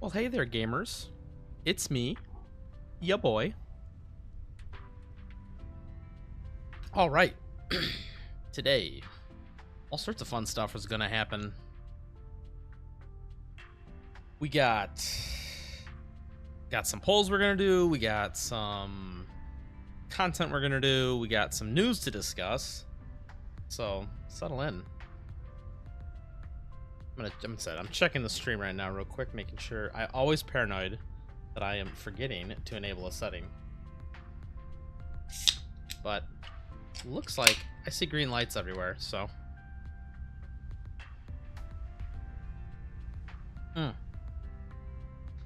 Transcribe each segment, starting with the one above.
Well, hey there, gamers. It's me, ya boy. All right. Today, all sorts of fun stuff is going to happen. We got some polls we're going to do. We got some content we're going to do. We got some news to discuss. So, settle in. I'm checking the stream right now real quick, making sure. I always paranoid that I am forgetting to enable a setting. But looks like I see green lights everywhere, so.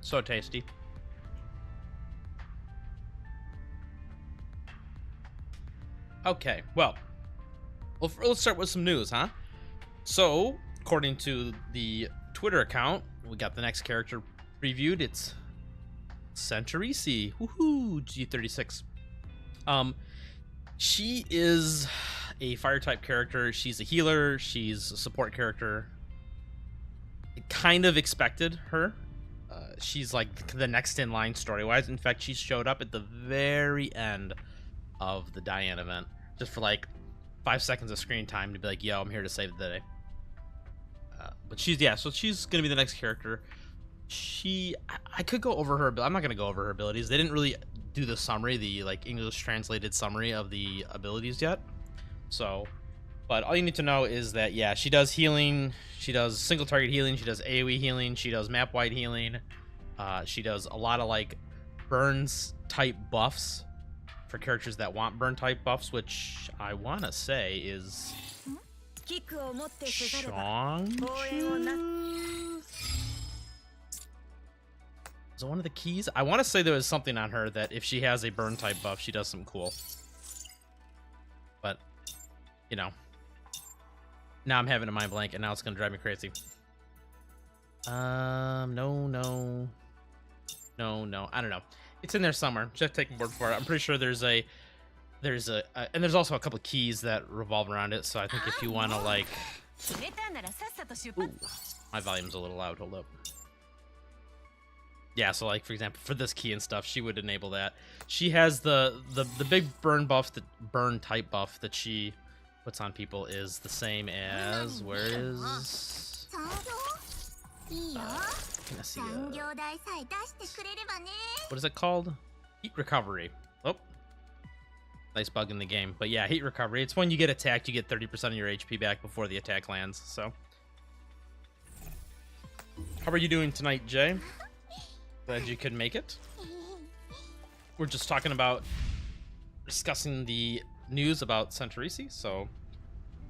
So tasty. Okay, well, let's start with some news, huh? So, according to the Twitter account, we got the next character previewed. It's Centurisi. Woohoo! G36. She is a fire type character. She's a healer. She's a support character. I kind of expected her. She's like the next in line story-wise. In fact, she showed up at the very end of the Diane event, just for like 5 seconds of screen time to be like, yo, I'm here to save the day. But so she's gonna be the next character. I could go over her, but I'm not gonna go over her abilities. They didn't really do the summary, the like English translated summary of the abilities yet. So, but all you need to know is that she does healing. She does single target healing. She does AoE healing. She does map wide healing. She does a lot of like burns type buffs for characters that want burn type buffs, which I want to say is Chong. Is it one of the keys? I want to say there was something on her that if she has a burn type buff, she does some cool. But, you know. Now I'm having a mind blank, and now it's going to drive me crazy. No. I don't know. It's in there somewhere. Just take word for it. I'm pretty sure there's and there's also a couple of keys that revolve around it. So I think if you want to like, ooh, my volume's a little loud. Hold up. Yeah, so like for example, for this key and stuff, she would enable that. She has the big burn buff, the burn type buff that she puts on people is the same as where is what is it called? Heat recovery. Oh, nice bug in the game. But yeah, heat recovery. It's when you get attacked, you get 30% of your HP back before the attack lands. So, how are you doing tonight, Jay? Glad you could make it. We're just talking about discussing the news about Centurisi, so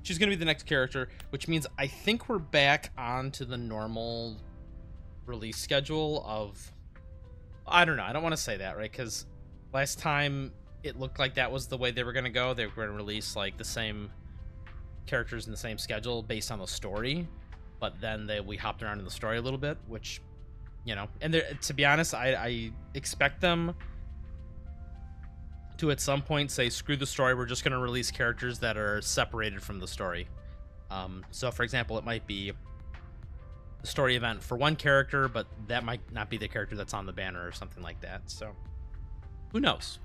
she's gonna be the next character, which means I think we're back onto the normal release schedule of, I don't know, I don't want to say that, right? Because last time it looked like that was the way they were gonna go. They were gonna release like the same characters in the same schedule based on the story, but then we hopped around in the story a little bit, which, you know, and to be honest, I expect them to at some point say, screw the story, we're just going to release characters that are separated from the story. So for example, it might be the story event for one character, but that might not be the character that's on the banner or something like that. So who knows?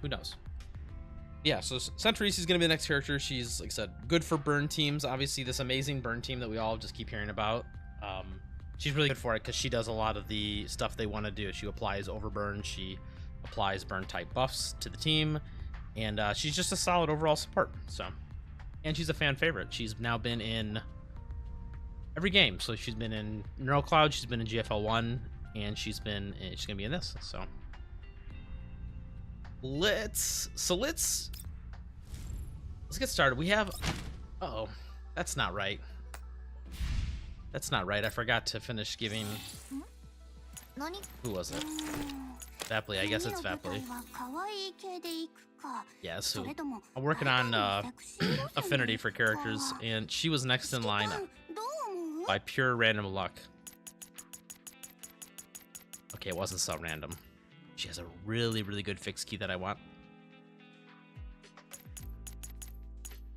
Yeah, so Centurisi is going to be the next character. She's, like I said, good for burn teams. Obviously, this amazing burn team that we all just keep hearing about. She's really good for it because she does a lot of the stuff they want to do. She applies overburn. She applies burn type buffs to the team. And she's just a solid overall support. So, and she's a fan favorite. She's now been in every game. So she's been in NeuroCloud, she's been in GFL1, and she's gonna be in this. So let's get started. We have uh-oh, that's not right. I forgot to finish giving. Who was it? Vapley, I guess it's Vapley. Yeah, so I'm working on affinity for characters, and she was next in line by pure random luck. Okay, it wasn't so random. She has a really, really good fixed key that I want.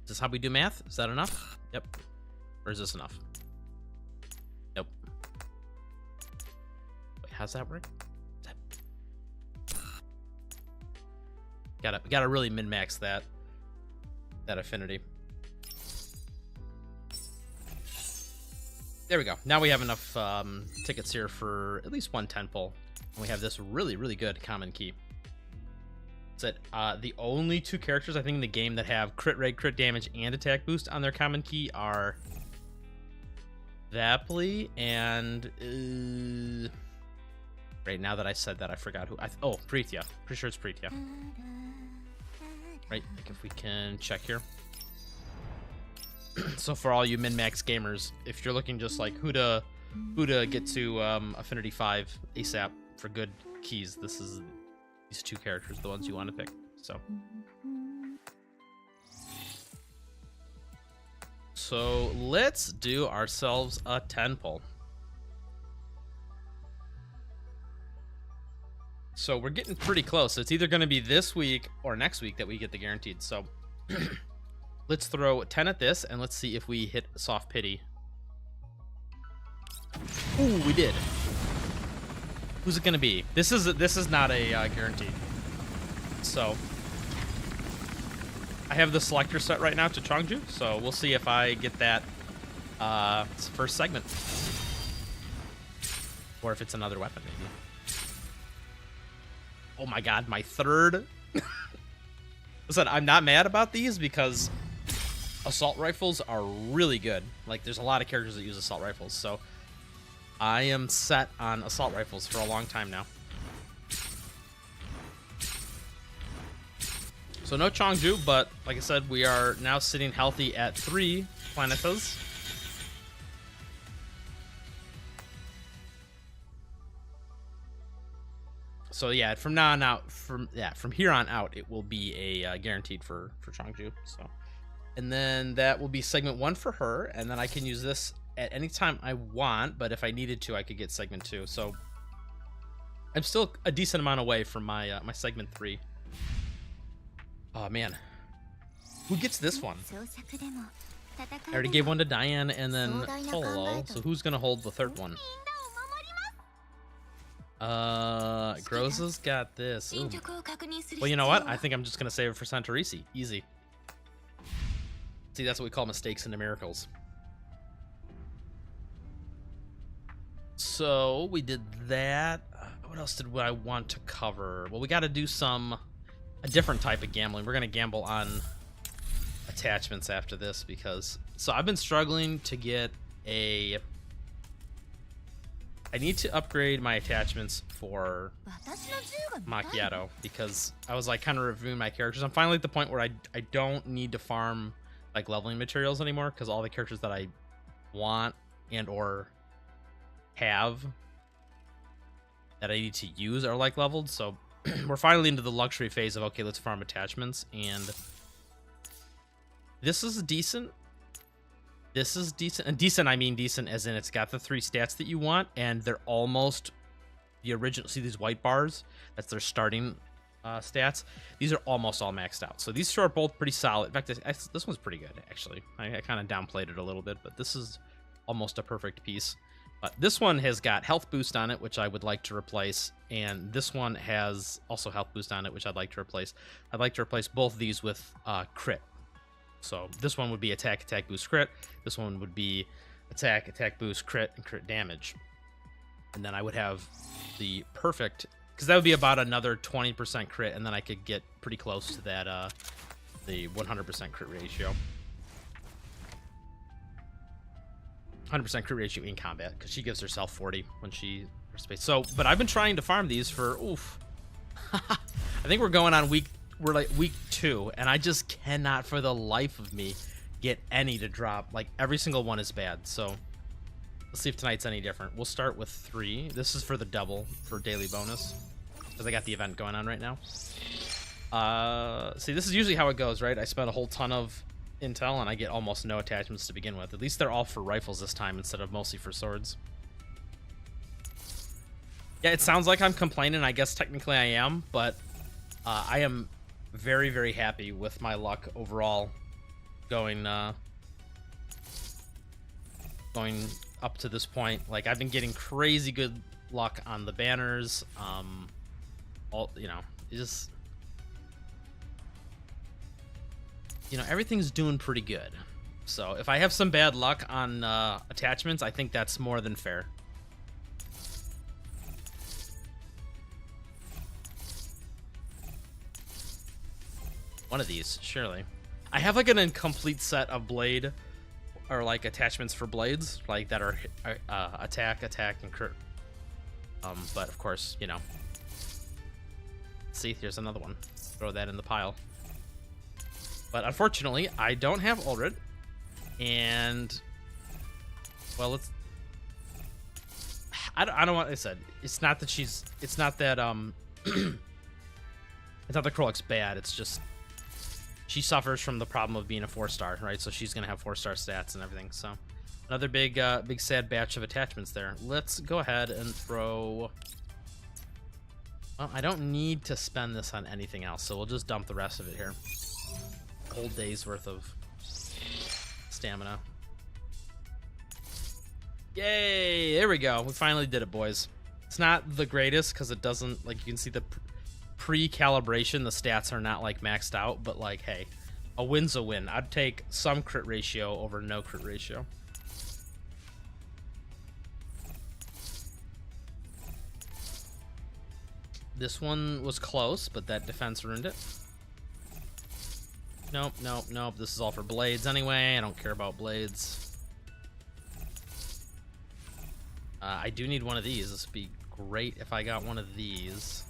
Is this how we do math? Is that enough? Yep. Or is this enough? Nope. how's that work? Gotta really min-max that affinity. There we go. Now we have enough tickets here for at least one 10 pull. And we have this really, really good common key. It's the only two characters I think in the game that have crit rate, crit damage, and attack boost on their common key are Vapley and right now that I said that, I forgot who. Oh, Prithia. Pretty sure it's Prithia. Right, like if we can check here. So for all you min-max gamers, if you're looking just like who to get to Affinity 5 ASAP for good keys, these two characters, the ones you want to pick. So let's do ourselves a 10 pull. So we're getting pretty close. It's either going to be this week or next week that we get the guaranteed. So let's throw 10 at this and let's see if we hit soft pity. Ooh, we did. Who's it going to be? This is not a guaranteed. So I have the selector set right now to Chongju, so we'll see if I get that first segment. Or if it's another weapon, maybe. Oh my god, my third. Listen, I'm not mad about these because assault rifles are really good. Like, there's a lot of characters that use assault rifles, so I am set on assault rifles for a long time now. So no Chongju, but like I said, we are now sitting healthy at 3 planetas. So yeah, from now on out, from here on out, it will be a guaranteed for Chongju. So, and then that will be segment 1 for her, and then I can use this at any time I want. But if I needed to, I could get segment 2. So I'm still a decent amount away from my my segment 3. Oh man, who gets this one? I already gave one to Diane and then Polo. So who's gonna hold the third one? Groza's got this. Ooh. Well, you know what? I think I'm just gonna save it for Santorisi. Easy. See, that's what we call mistakes into miracles. So we did that. What else did I want to cover? Well, we got to do a different type of gambling. We're gonna gamble on attachments after this because I've been struggling to get a. I need to upgrade my attachments for Macchiato because I was like kind of reviewing my characters. I'm finally at the point where I don't need to farm like leveling materials anymore because all the characters that I want and or have that I need to use are like leveled. So we're finally into the luxury phase of okay, let's farm attachments, and this is decent. This is decent, and decent I mean decent as in it's got the 3 stats that you want, and they're almost the original. See these white bars? That's their starting stats. These are almost all maxed out. So these 2 are both pretty solid. In fact, this one's pretty good actually. I kind of downplayed it a little bit, but this is almost a perfect piece. This one has got health boost on it, which I would like to replace, and this one has also health boost on it, which I'd like to replace. I'd like to replace both of these with crit. So this one would be attack, boost, crit. This one would be attack, boost, crit, and crit damage. And then I would have the perfect, because that would be about another 20% crit, and then I could get pretty close to that, the 100% crit ratio. 100% crit ratio in combat, because she gives herself 40 when she participates. So, but I've been trying to farm these for, I think we're going on week 2, and I just cannot for the life of me get any to drop. Like, every single one is bad. So let's see if tonight's any different. We'll start with 3. This is for the double for daily bonus because I got the event going on right now. See, this is usually how it goes, right? I spend a whole ton of intel and I get almost no attachments to begin with. At least they're all for rifles this time instead of mostly for swords. Yeah, it sounds like I'm complaining. I guess technically I am, but I am very, very happy with my luck overall going up to this point. Like, I've been getting crazy good luck on the banners. All, you know, it just, you know, everything's doing pretty good. So if I have some bad luck on attachments, I think that's more than fair. One of these, surely. I have like an incomplete set of blade or like attachments for blades, like that are attack, and crit. But of course, you know. See, here's another one. Throw that in the pile. But unfortunately, I don't have Ulrid, and well, let's. I don't know what I said. It's not that she's. It's not that it's not that Krolek's bad. It's just she suffers from the problem of being a 4-star, right? So she's gonna have 4-star stats and everything. So another big sad batch of attachments there. Let's go ahead and throw. Well, I don't need to spend this on anything else, so we'll just dump the rest of it here. Whole day's worth of stamina. Yay! There we go. We finally did it, boys. It's not the greatest because it doesn't, like, you can see the pre-calibration, the stats are not like maxed out, but like, hey, a win's a win. I'd take some crit ratio over no crit ratio. This one was close, but that defense ruined it. Nope, nope, nope. This is all for blades anyway. I don't care about blades. I do need one of these. This would be great if I got one of these.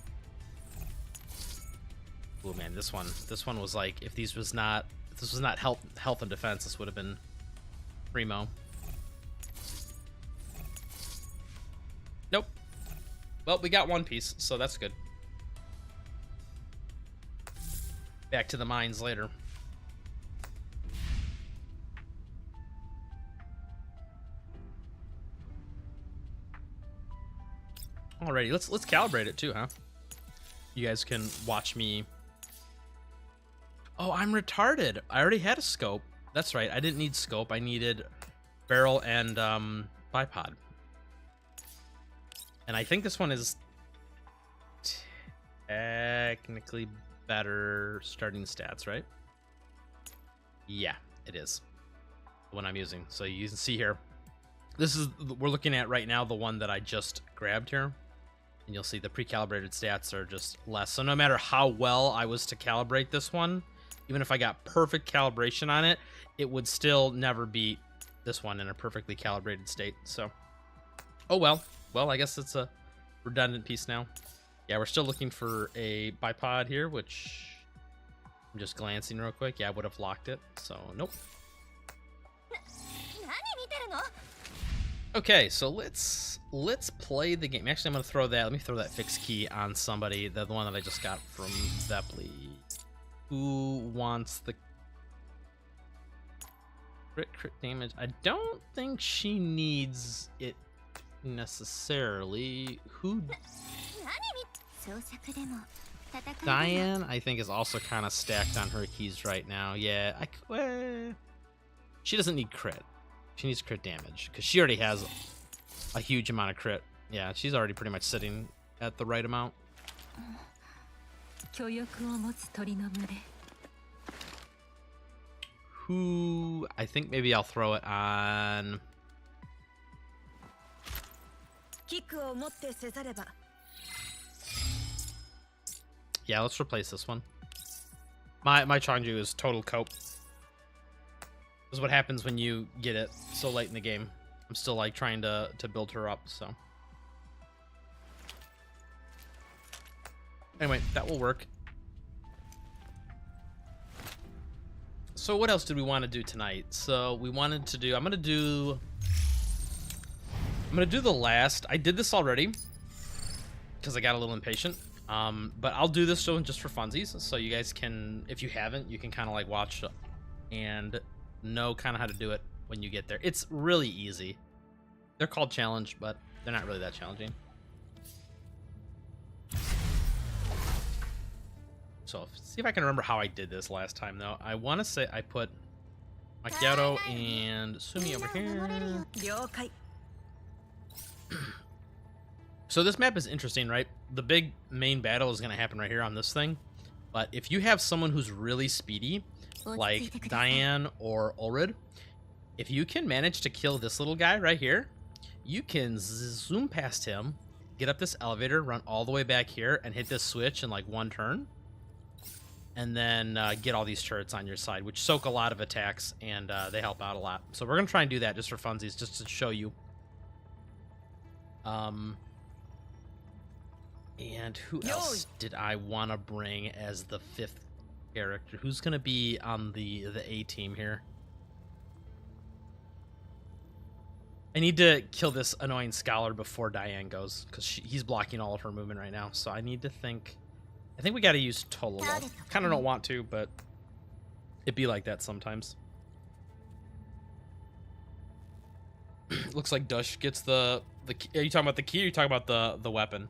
Oh man, this one was like, if this was not health and defense, this would have been primo. Nope. Well, we got one piece, so that's good. Back to the mines later. Alrighty, let's calibrate it too, huh? You guys can watch me. Oh, I'm retarded. I already had a scope. That's right. I didn't need scope. I needed barrel and bipod. And I think this one is technically better starting stats, right? Yeah, it is. The one I'm using. So you can see here. This is, we're looking at right now the one that I just grabbed here. And you'll see the pre-calibrated stats are just less. So no matter how well I was to calibrate this one, even if I got perfect calibration on it, it would still never beat this one in a perfectly calibrated state. So, oh well. Well, I guess it's a redundant piece now. Yeah, we're still looking for a bipod here, which I'm just glancing real quick. Yeah, I would have locked it. So, nope. Okay, so let's play the game. Actually, I'm gonna throw that. Let me throw that fixed key on somebody. The one that I just got from Zeppeli. Who wants the crit damage? I don't think she needs it necessarily. Who? Diane, I think, is also kind of stacked on her keys right now. Yeah, she doesn't need crit. She needs crit damage because she already has a huge amount of crit. Yeah, she's already pretty much sitting at the right amount. Who? I think maybe I'll throw it on. Yeah, let's replace this one. My Changju is total cope. This is what happens when you get it so late in the game. I'm still like trying to build her up, so. Anyway, that will work. So what else did we want to do tonight? So we wanted to do, I'm gonna do the last. I did this already because I got a little impatient. But I'll do this one just for funsies, so you guys can, if you haven't, you can kind of like watch and know kind of how to do it when you get there. It's really easy. They're called challenge, but they're not really that challenging. So see if I can remember how I did this last time though. I want to say I put Macchiato and Sumi over here. So this map is interesting, right? The big main battle is going to happen right here on this thing. But if you have someone who's really speedy, like Diane or Ulrid, if you can manage to kill this little guy right here, you can zoom past him, get up this elevator, run all the way back here, and hit this switch in like one turn. And then get all these turrets on your side, which soak a lot of attacks, and they help out a lot. So we're going to try and do that just for funsies, just to show you. And who else did I want to bring as the 5th character? Who's going to be on the A team here? I need to kill this annoying scholar before Diane goes, because he's blocking all of her movement right now. So I need to think... I think we got to use Tololo. Kind of don't want to, but it'd be like that sometimes. Looks like Dush gets the key. Are you talking about the key, or are you talking about the weapon?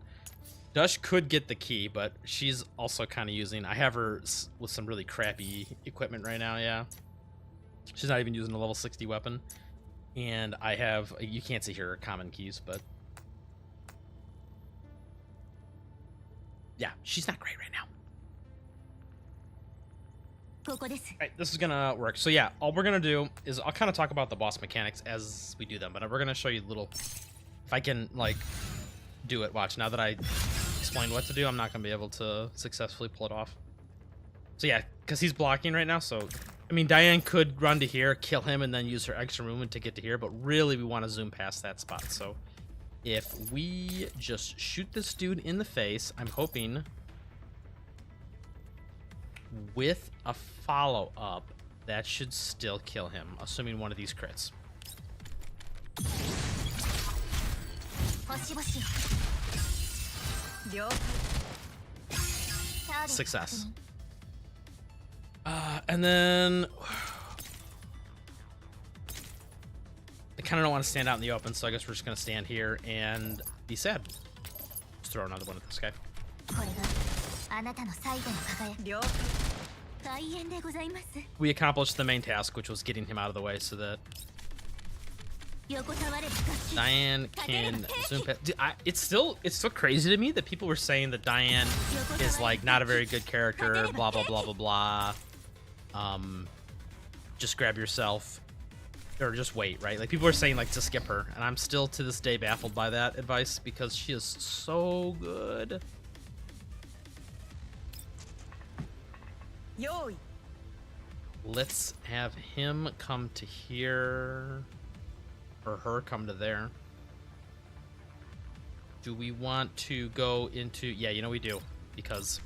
Dush could get the key, but she's also kind of using... I have her with some really crappy equipment right now, yeah. She's not even using a level 60 weapon. And I have... You can't see her common keys, but... Yeah, she's not great right now. Alright, this is gonna work. So yeah, all we're gonna do is I'll kind of talk about the boss mechanics as we do them, but we're gonna show you little... If I can, like, do it. Watch, now that I explained what to do, I'm not gonna be able to successfully pull it off. So yeah, because he's blocking right now, so... I mean, Diane could run to here, kill him, and then use her extra movement to get to here, but really we want to zoom past that spot, so... If we just shoot this dude in the face, I'm hoping with a follow-up, that should still kill him, assuming one of these crits. Success. And then... I kind of don't want to stand out in the open, so I guess we're just going to stand here and be sad. Just throw another one at this guy. We accomplished the main task, which was getting him out of the way so that Diane can zoom past. Dude, it's still crazy to me that people were saying that Diane is like not a very good character, blah blah blah blah blah. Just grab yourself. Or just wait, right? Like, people are saying, like, to skip her. And I'm still, to this day, baffled by that advice because she is so good. Let's have him come to here. Or her come to there. Do we want to go into... Yeah, you know we do. Because...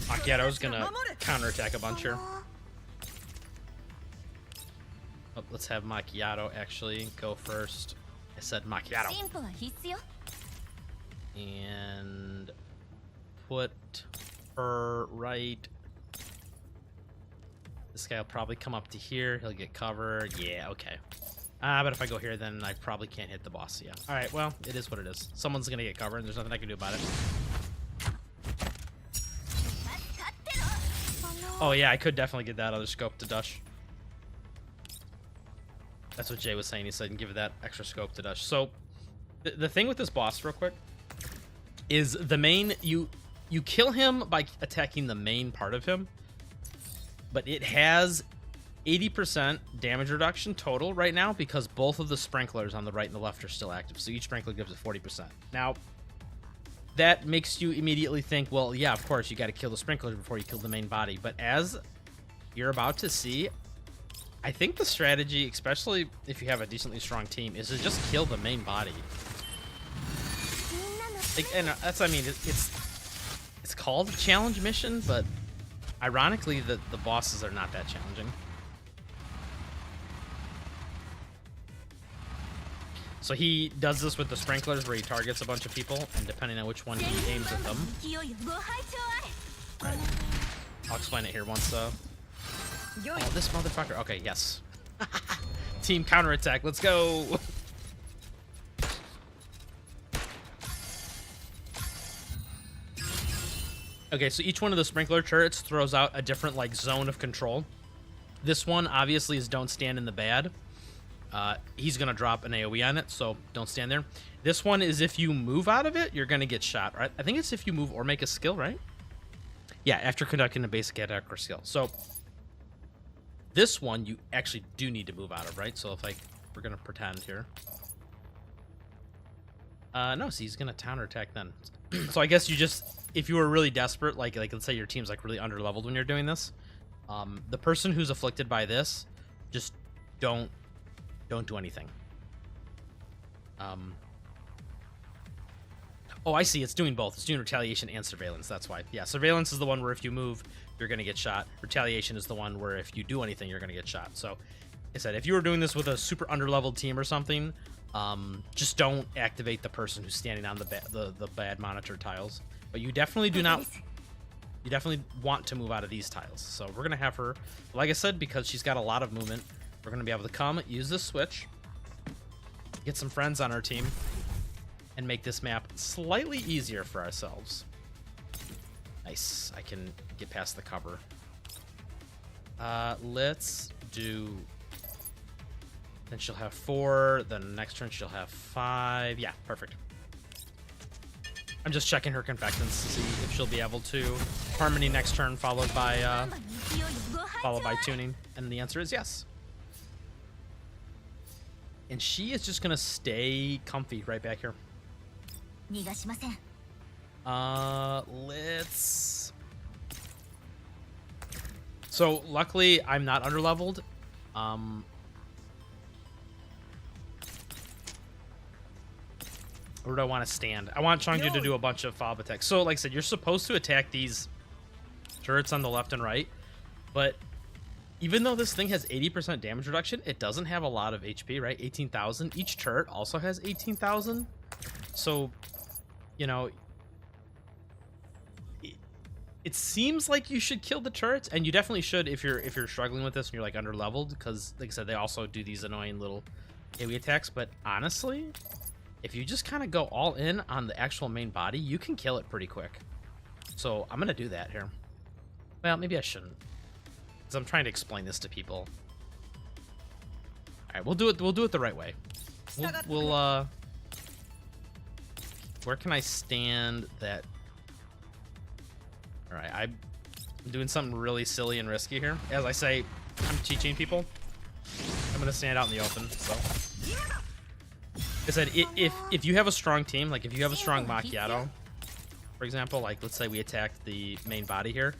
Macchiato's gonna counterattack a bunch here. Oh, let's have Macchiato actually go first. I said Macchiato. And put her right. This guy will probably come up to here. He'll get cover. Yeah, okay. But if I go here, then I probably can't hit the boss. Yeah. All right, well, it is what it is. Someone's going to get cover, and there's nothing I can do about it. Oh, yeah, I could definitely get that other scope to Dush. That's what Jay was saying. He said, give it that extra scope to Dush. So, the thing with this boss, real quick, is the main... You kill him by attacking the main part of him, but it has 80% damage reduction total right now because both of the sprinklers on the right and the left are still active. So each sprinkler gives it 40%. Now, that makes you immediately think, well, yeah, of course, you got to kill the sprinklers before you kill the main body. But as you're about to see... I think the strategy, especially if you have a decently strong team, is to just kill the main body. And that's, I mean, it's called a challenge mission, but ironically, the bosses are not that challenging. So he does this with the sprinklers, where he targets a bunch of people, and depending on which one he aims at them. Right. I'll explain it here once. Oh, this motherfucker. Okay, yes. Team counterattack. Let's go. Okay, so each one of the sprinkler turrets throws out a different, like, zone of control. This one, obviously, is don't stand in the bad. he's going to drop an AoE on it, so don't stand there. This one is if you move out of it, you're going to get shot. Right? I think it's if you move or make a skill, right? Yeah, after conducting a basic attack or skill. So this one you actually do need to move out of, right? So if, like, we're going to pretend here. No, see, he's going to counterattack then. So I guess you just, if you were really desperate, like let's say your team's like really underleveled when you're doing this, the person who's afflicted by this, just don't do anything. Oh, I see. It's doing both. It's doing retaliation and surveillance. That's why. Yeah, surveillance is the one where if you move, you're going to get shot. Retaliation is the one where if you do anything, you're going to get shot. So, like I said, if you were doing this with a super underleveled team or something, just don't activate the person who's standing on the bad monitor tiles. But you definitely do not. You definitely want to move out of these tiles. So we're going to have her, like I said, because she's got a lot of movement, we're going to be able to come, use this switch, get some friends on our team, and make this map slightly easier for ourselves. Nice. I can get past the cover. Let's do... Then she'll have 4. Then next turn she'll have 5. Yeah, perfect. I'm just checking her confectants to see if she'll be able to harmony next turn, followed by tuning. And the answer is yes. And she is just gonna stay comfy right back here. Let's... So luckily I'm not underleveled. Where do I want to stand? I want Changju to do a bunch of follow-up attacks. So, like I said, you're supposed to attack these turrets on the left and right, but even though this thing has 80% damage reduction, it doesn't have a lot of HP, right? 18,000. Each turret also has 18,000. So, you know, it seems like you should kill the turrets, and you definitely should if you're struggling with this and you're like underleveled, because, like I said, they also do these annoying little AoE attacks. But honestly, if you just kind of go all in on the actual main body, you can kill it pretty quick. So I'm gonna do that here. Well, maybe I shouldn't, because I'm trying to explain this to people. All right, we'll do it. We'll do it the right way. We'll where can I stand that? All right, I'm doing something really silly and risky here. As I say, I'm teaching people. I'm gonna stand out in the open. So. Like I said, if you have a strong team, like if you have a strong Macchiato, for example, like let's say we attacked the main body here,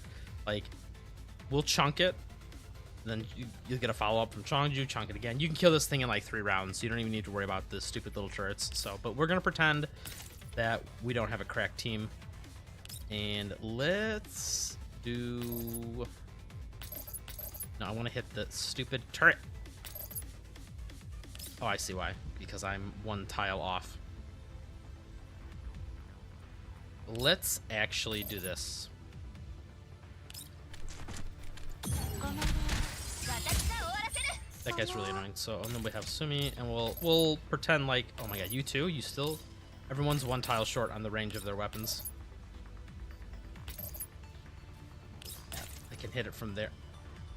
like we'll chunk it, then you'll get a follow-up from Changju, chunk it again. You can kill this thing in like 3 rounds. You don't even need to worry about the stupid little turrets. So, but we're gonna pretend that we don't have a cracked team, and let's do... No, I want to hit the stupid turret. Oh, I see why. Because I'm 1 tile off. Let's actually do this. That guy's really annoying. So, and then we have Sumi, and we'll pretend like, oh my god, you too? You still? Everyone's 1 tile short on the range of their weapons. Yeah, I can hit it from there.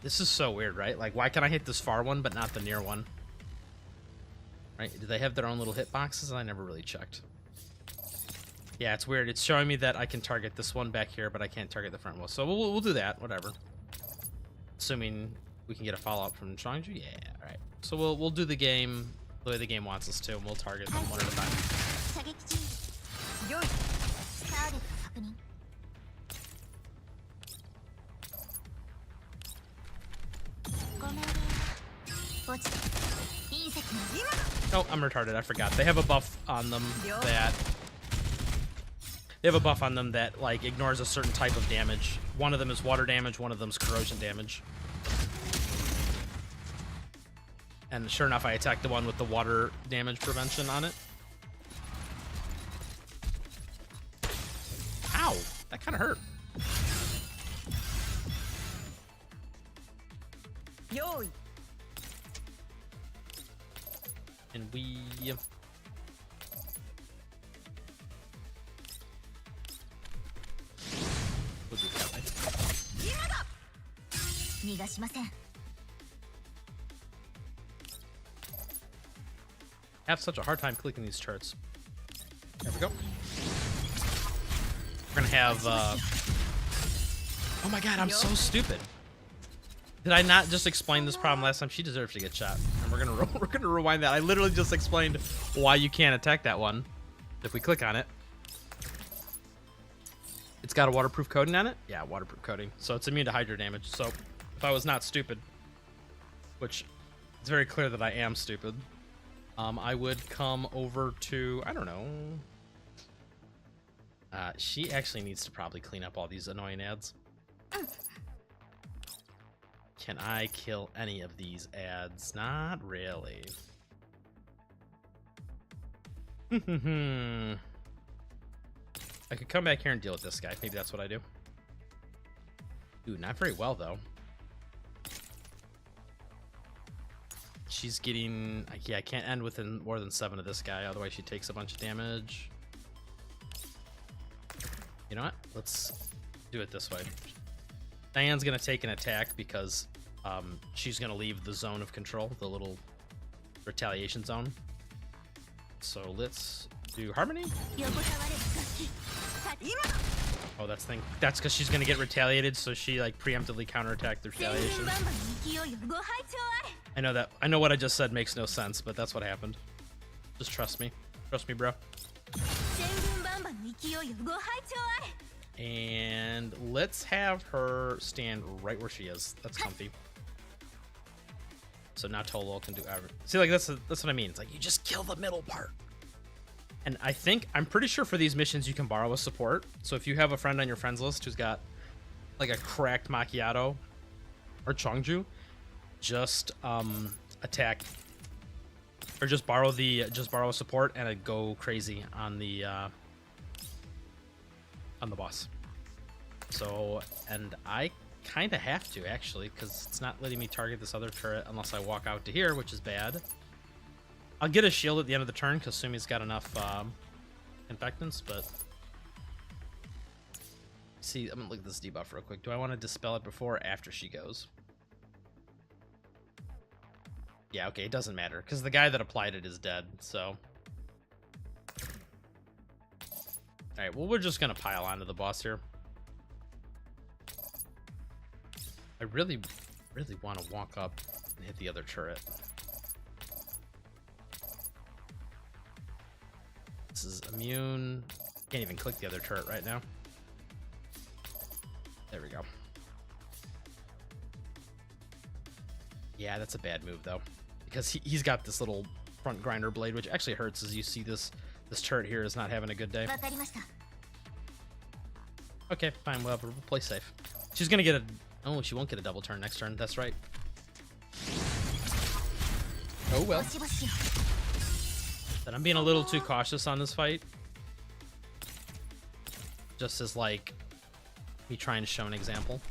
This is so weird, right? Like, why can I hit this far one, but not the near one? Right? Do they have their own little hitboxes? I never really checked. Yeah, it's weird. It's showing me that I can target this one back here, but I can't target the front one. So we'll do that. Whatever. Assuming we can get a follow-up from Changju. Yeah, all right. So we'll do the game the way the game wants us to, and we'll target them one at a time. Oh, I'm retarded. I forgot. They have a buff on them that like ignores a certain type of damage. One of them is water damage, one of them's corrosion damage. And sure enough, I attacked the one with the water damage prevention on it. Ow! That kind of hurt. Yo. And we... We'll do it that way. have such a hard time clicking these turrets. There we go. We're gonna have, oh my god, I'm so stupid. Did I not just explain this problem last time? She deserves to get shot. And we're gonna rewind that. I literally just explained why you can't attack that one. If we click on it. It's got a waterproof coating on it? Yeah, waterproof coating. So it's immune to hydro damage. So if I was not stupid, which it's very clear that I am stupid, I would come over to, I don't know. She actually needs to probably clean up all these annoying ads. Can I kill any of these ads? Not really. I could come back here and deal with this guy. Maybe that's what I do. Ooh, not very well, though. She's getting... Yeah, I can't end within more than 7 of this guy. Otherwise, she takes a bunch of damage. You know what? Let's do it this way. Diane's going to take an attack because she's going to leave the zone of control, the little retaliation zone. So let's do Harmony. Oh, that's because she's going to get retaliated, so she like preemptively counterattacked the retaliation. I know that. I know what I just said makes no sense, but that's what happened. Just trust me. Trust me, bro. And let's have her stand right where she is. That's comfy. So now Tolo can do everything. See, like that's what I mean. It's like you just kill the middle part. And I'm pretty sure for these missions you can borrow a support. So if you have a friend on your friends list who's got like a cracked Macchiato or Chongju, just attack or just borrow a support and go crazy on the boss. So, and I kind of have to actually, because it's not letting me target this other turret unless I walk out to here, which is bad. I'll get a shield at the end of the turn because Sumi's got enough infectants, but see, I'm gonna look at this debuff real quick. Do I want to dispel it before or after she goes? Yeah, okay, it doesn't matter because the guy that applied it is dead, so. Alright, well, we're just gonna pile onto the boss here. I really, really want to walk up and hit the other turret. This is immune. Can't even click the other turret right now. There we go. Yeah, that's a bad move though, because he's got this little front grinder blade, which actually hurts as you see this turret here is not having a good day. Okay, fine, we'll play safe. She's gonna get a... Oh, she won't get a double turn next turn, that's right. Oh well. Then I'm being a little too cautious on this fight. Just as like me trying to show an example.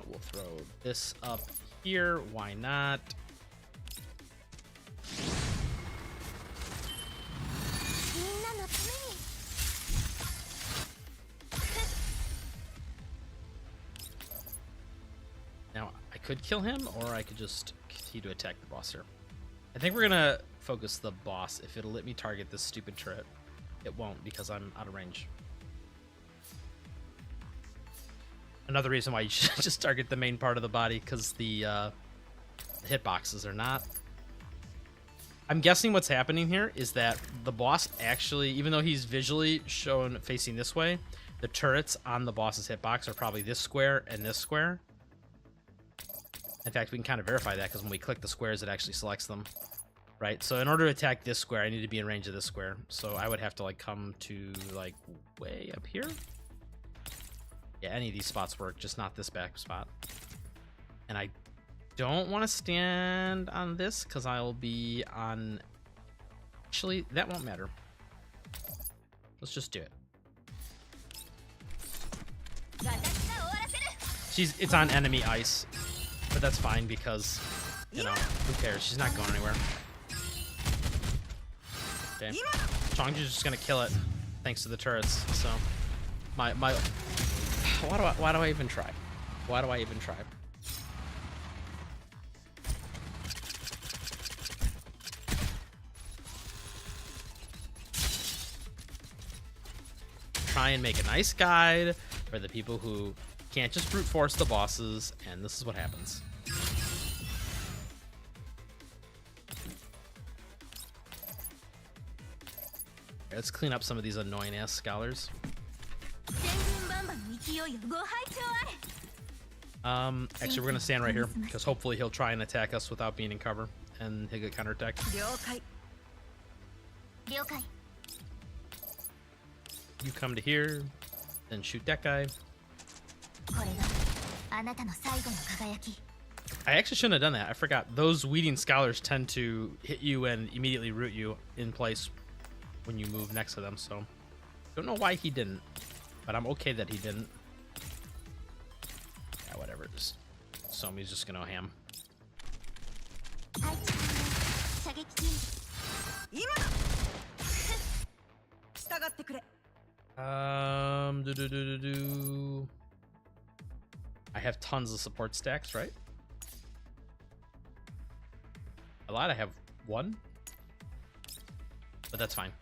We'll throw this up here, why not? Now, I could kill him, or I could just continue to attack the boss here. I think we're gonna focus the boss if it'll let me target this stupid turret. It won't because I'm out of range. Another reason why you should just target the main part of the body, because the hitboxes are not. I'm guessing what's happening here is that the boss actually, even though he's visually shown facing this way, the turrets on the boss's hitbox are probably this square and this square. In fact, we can kind of verify that because when we click the squares, it actually selects them. Right, so in order to attack this square, I need to be in range of this square. So I would have to like come to like way up here. Yeah, any of these spots work, just not this back spot. And I don't want to stand on this because I'll be on... Actually, that won't matter. Let's just do it. It's on enemy ice, but that's fine because, you know, who cares? She's not going anywhere. Okay, Chongju's just gonna kill it thanks to the turrets. So, why do I even try? Why do I even try? try and make a nice guide for the people who can't just brute force the bosses, and this is what happens. Let's clean up some of these annoying ass scholars. Actually, we're gonna stand right here because hopefully he'll try and attack us without being in cover, and he'll get counterattacked. You come to here, then shoot that guy. I actually shouldn't have done that. I forgot. Those weeding scholars tend to hit you and immediately root you in place when you move next to them, so don't know why he didn't, but I'm okay that he didn't. Yeah, whatever. Just Somi's just gonna ham. I have tons of support stacks, right? A lot. I have one, but that's fine.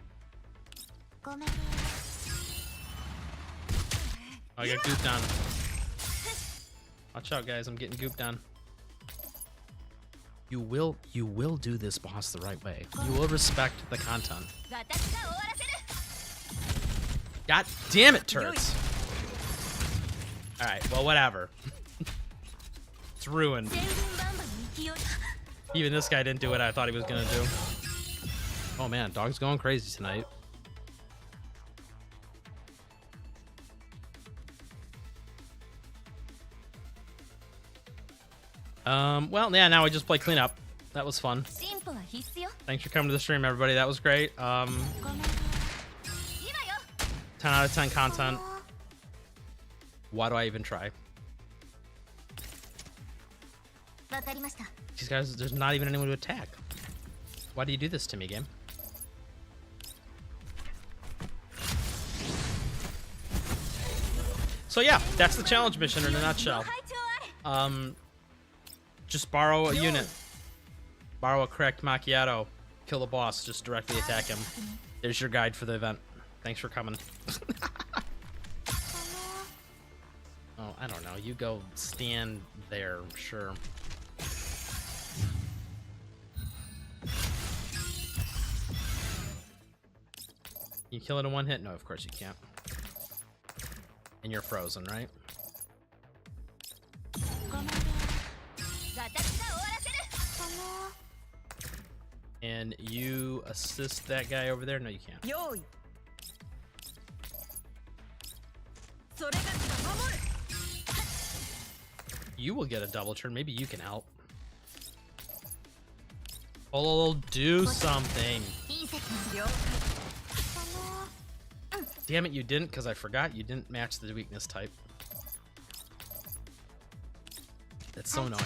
Oh, I got gooped on. Watch out, guys! I'm getting gooped on. You will do this boss the right way. You will respect the content. God damn it, turrets! All right, well, whatever. It's ruined. Even this guy didn't do what I thought he was gonna do. Oh man, dog's going crazy tonight. Well, yeah, now I just play cleanup. That was fun. Thanks for coming to the stream, everybody. That was great. 10 out of 10 content. Why do I even try? These guys, there's not even anyone to attack. Why do you do this to me, game? So yeah, that's the challenge mission in a nutshell. Just borrow a unit. Borrow a correct macchiato. Kill the boss. Just directly attack him. There's your guide for the event. Thanks for coming. Oh, I don't know. You go stand there, sure. You kill it in one hit? No, of course you can't. And you're frozen, right? And you assist that guy over there? No, you can't. You will get a double turn. Maybe you can help. Oh, do something. Damn it, you didn't, because I forgot you didn't match the weakness type. That's so annoying.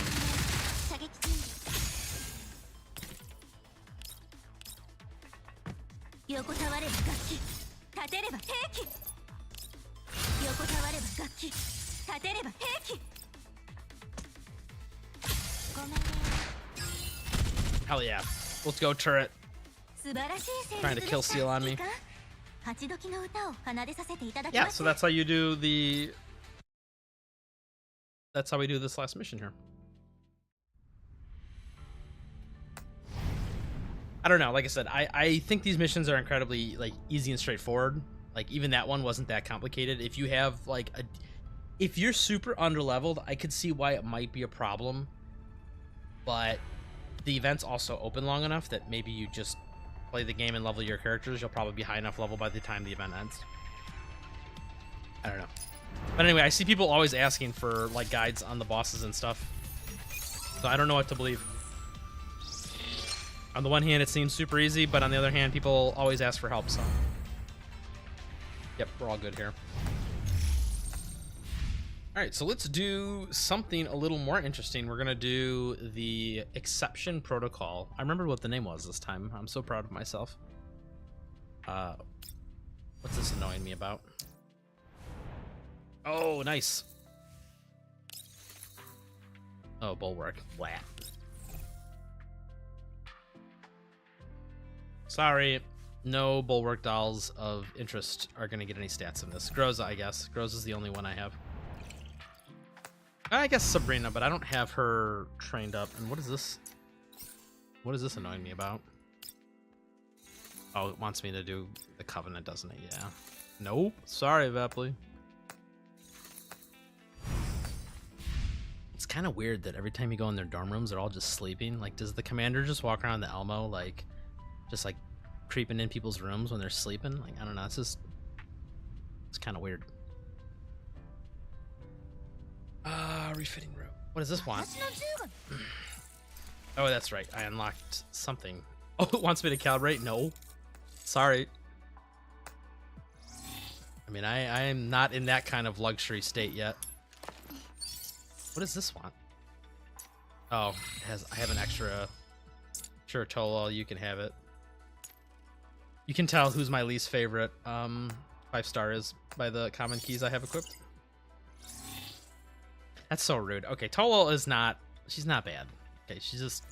Hell yeah. Let's go, turret. Trying to kill Seal on me. Yeah, so that's how you do the... That's how we do this last mission here. I don't know, like I said, I think these missions are incredibly like easy and straightforward. Like even that one wasn't that complicated. If you have like a... If you're super underleveled, I could see why it might be a problem. But the event's also open long enough that maybe you just play the game and level your characters. You'll probably be high enough level by the time the event ends. I don't know. But anyway, I see people always asking for like guides on the bosses and stuff. So I don't know what to believe. On the one hand, it seems super easy, but on the other hand, people always ask for help, so. Yep, we're all good here. Alright, so let's do something a little more interesting. We're gonna do the Exception Protocol. I remember what the name was this time. I'm so proud of myself. What's this annoying me about? Oh, nice. Oh, Bulwark. Blah. Sorry. No Bulwark dolls of interest are going to get any stats in this. Groza, I guess. Groza's the only one I have. I guess Sabrina, but I don't have her trained up. And what is this? What is this annoying me about? Oh, it wants me to do the Covenant, doesn't it? Yeah. Nope. Sorry, Vepley. It's kind of weird that every time you go in their dorm rooms, they're all just sleeping. Like, does the commander just walk around the Elmo, like, just like creeping in people's rooms when they're sleeping? Like, I don't know. It's kind of weird. Refitting rope. What does this want? Oh, that's right. I unlocked something. Oh, it wants me to calibrate? No. Sorry. I mean, I am not in that kind of luxury state yet. What does this want? Oh, I have an extra. Sure, Tolol, you can have it. You can tell who's my least favorite 5-star is by the common keys I have equipped. That's so rude. Okay, Tolol is not. She's not bad. Okay, she's just.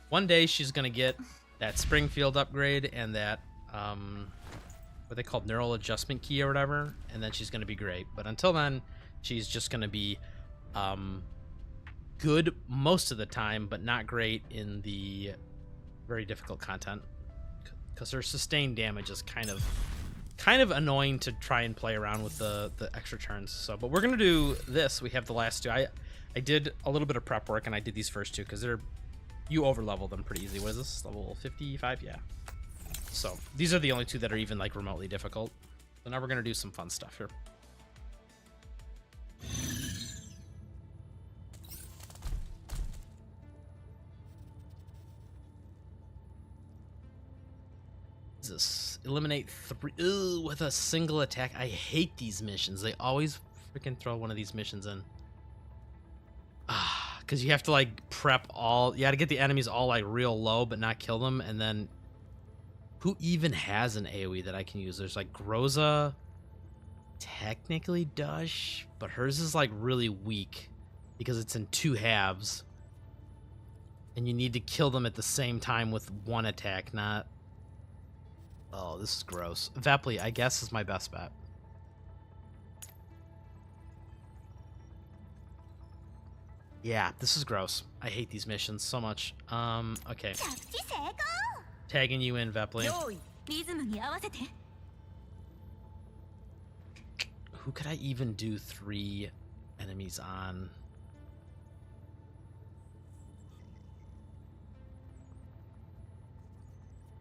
One day she's gonna get that Springfield upgrade and that what they called neural adjustment key or whatever, and then she's gonna be great. But until then, she's just gonna be good most of the time, but not great in the very difficult content because her sustained damage is kind of annoying to try and play around with the extra turns. So, but we're gonna do this. We have the last two. I did a little bit of prep work and I did these first two because you over level them pretty easy. What is this, level 55? Yeah. So these are the only two that are even like remotely difficult. So now we're gonna do some fun stuff here. This eliminate 3 with a single attack. I hate these missions. They always freaking throw one of these missions in. Because you have to like prep all. You got to get the enemies all like real low, but not kill them. And then, who even has an AOE that I can use? There's like Groza, technically Dush, but hers is like really weak because it's in 2 halves, and you need to kill them at the same time with 1 attack, not. Oh, this is gross. Vepley, I guess, is my best bet. Yeah, this is gross. I hate these missions so much. Okay. Tagging you in, Vepley. Who could I even do 3 enemies on?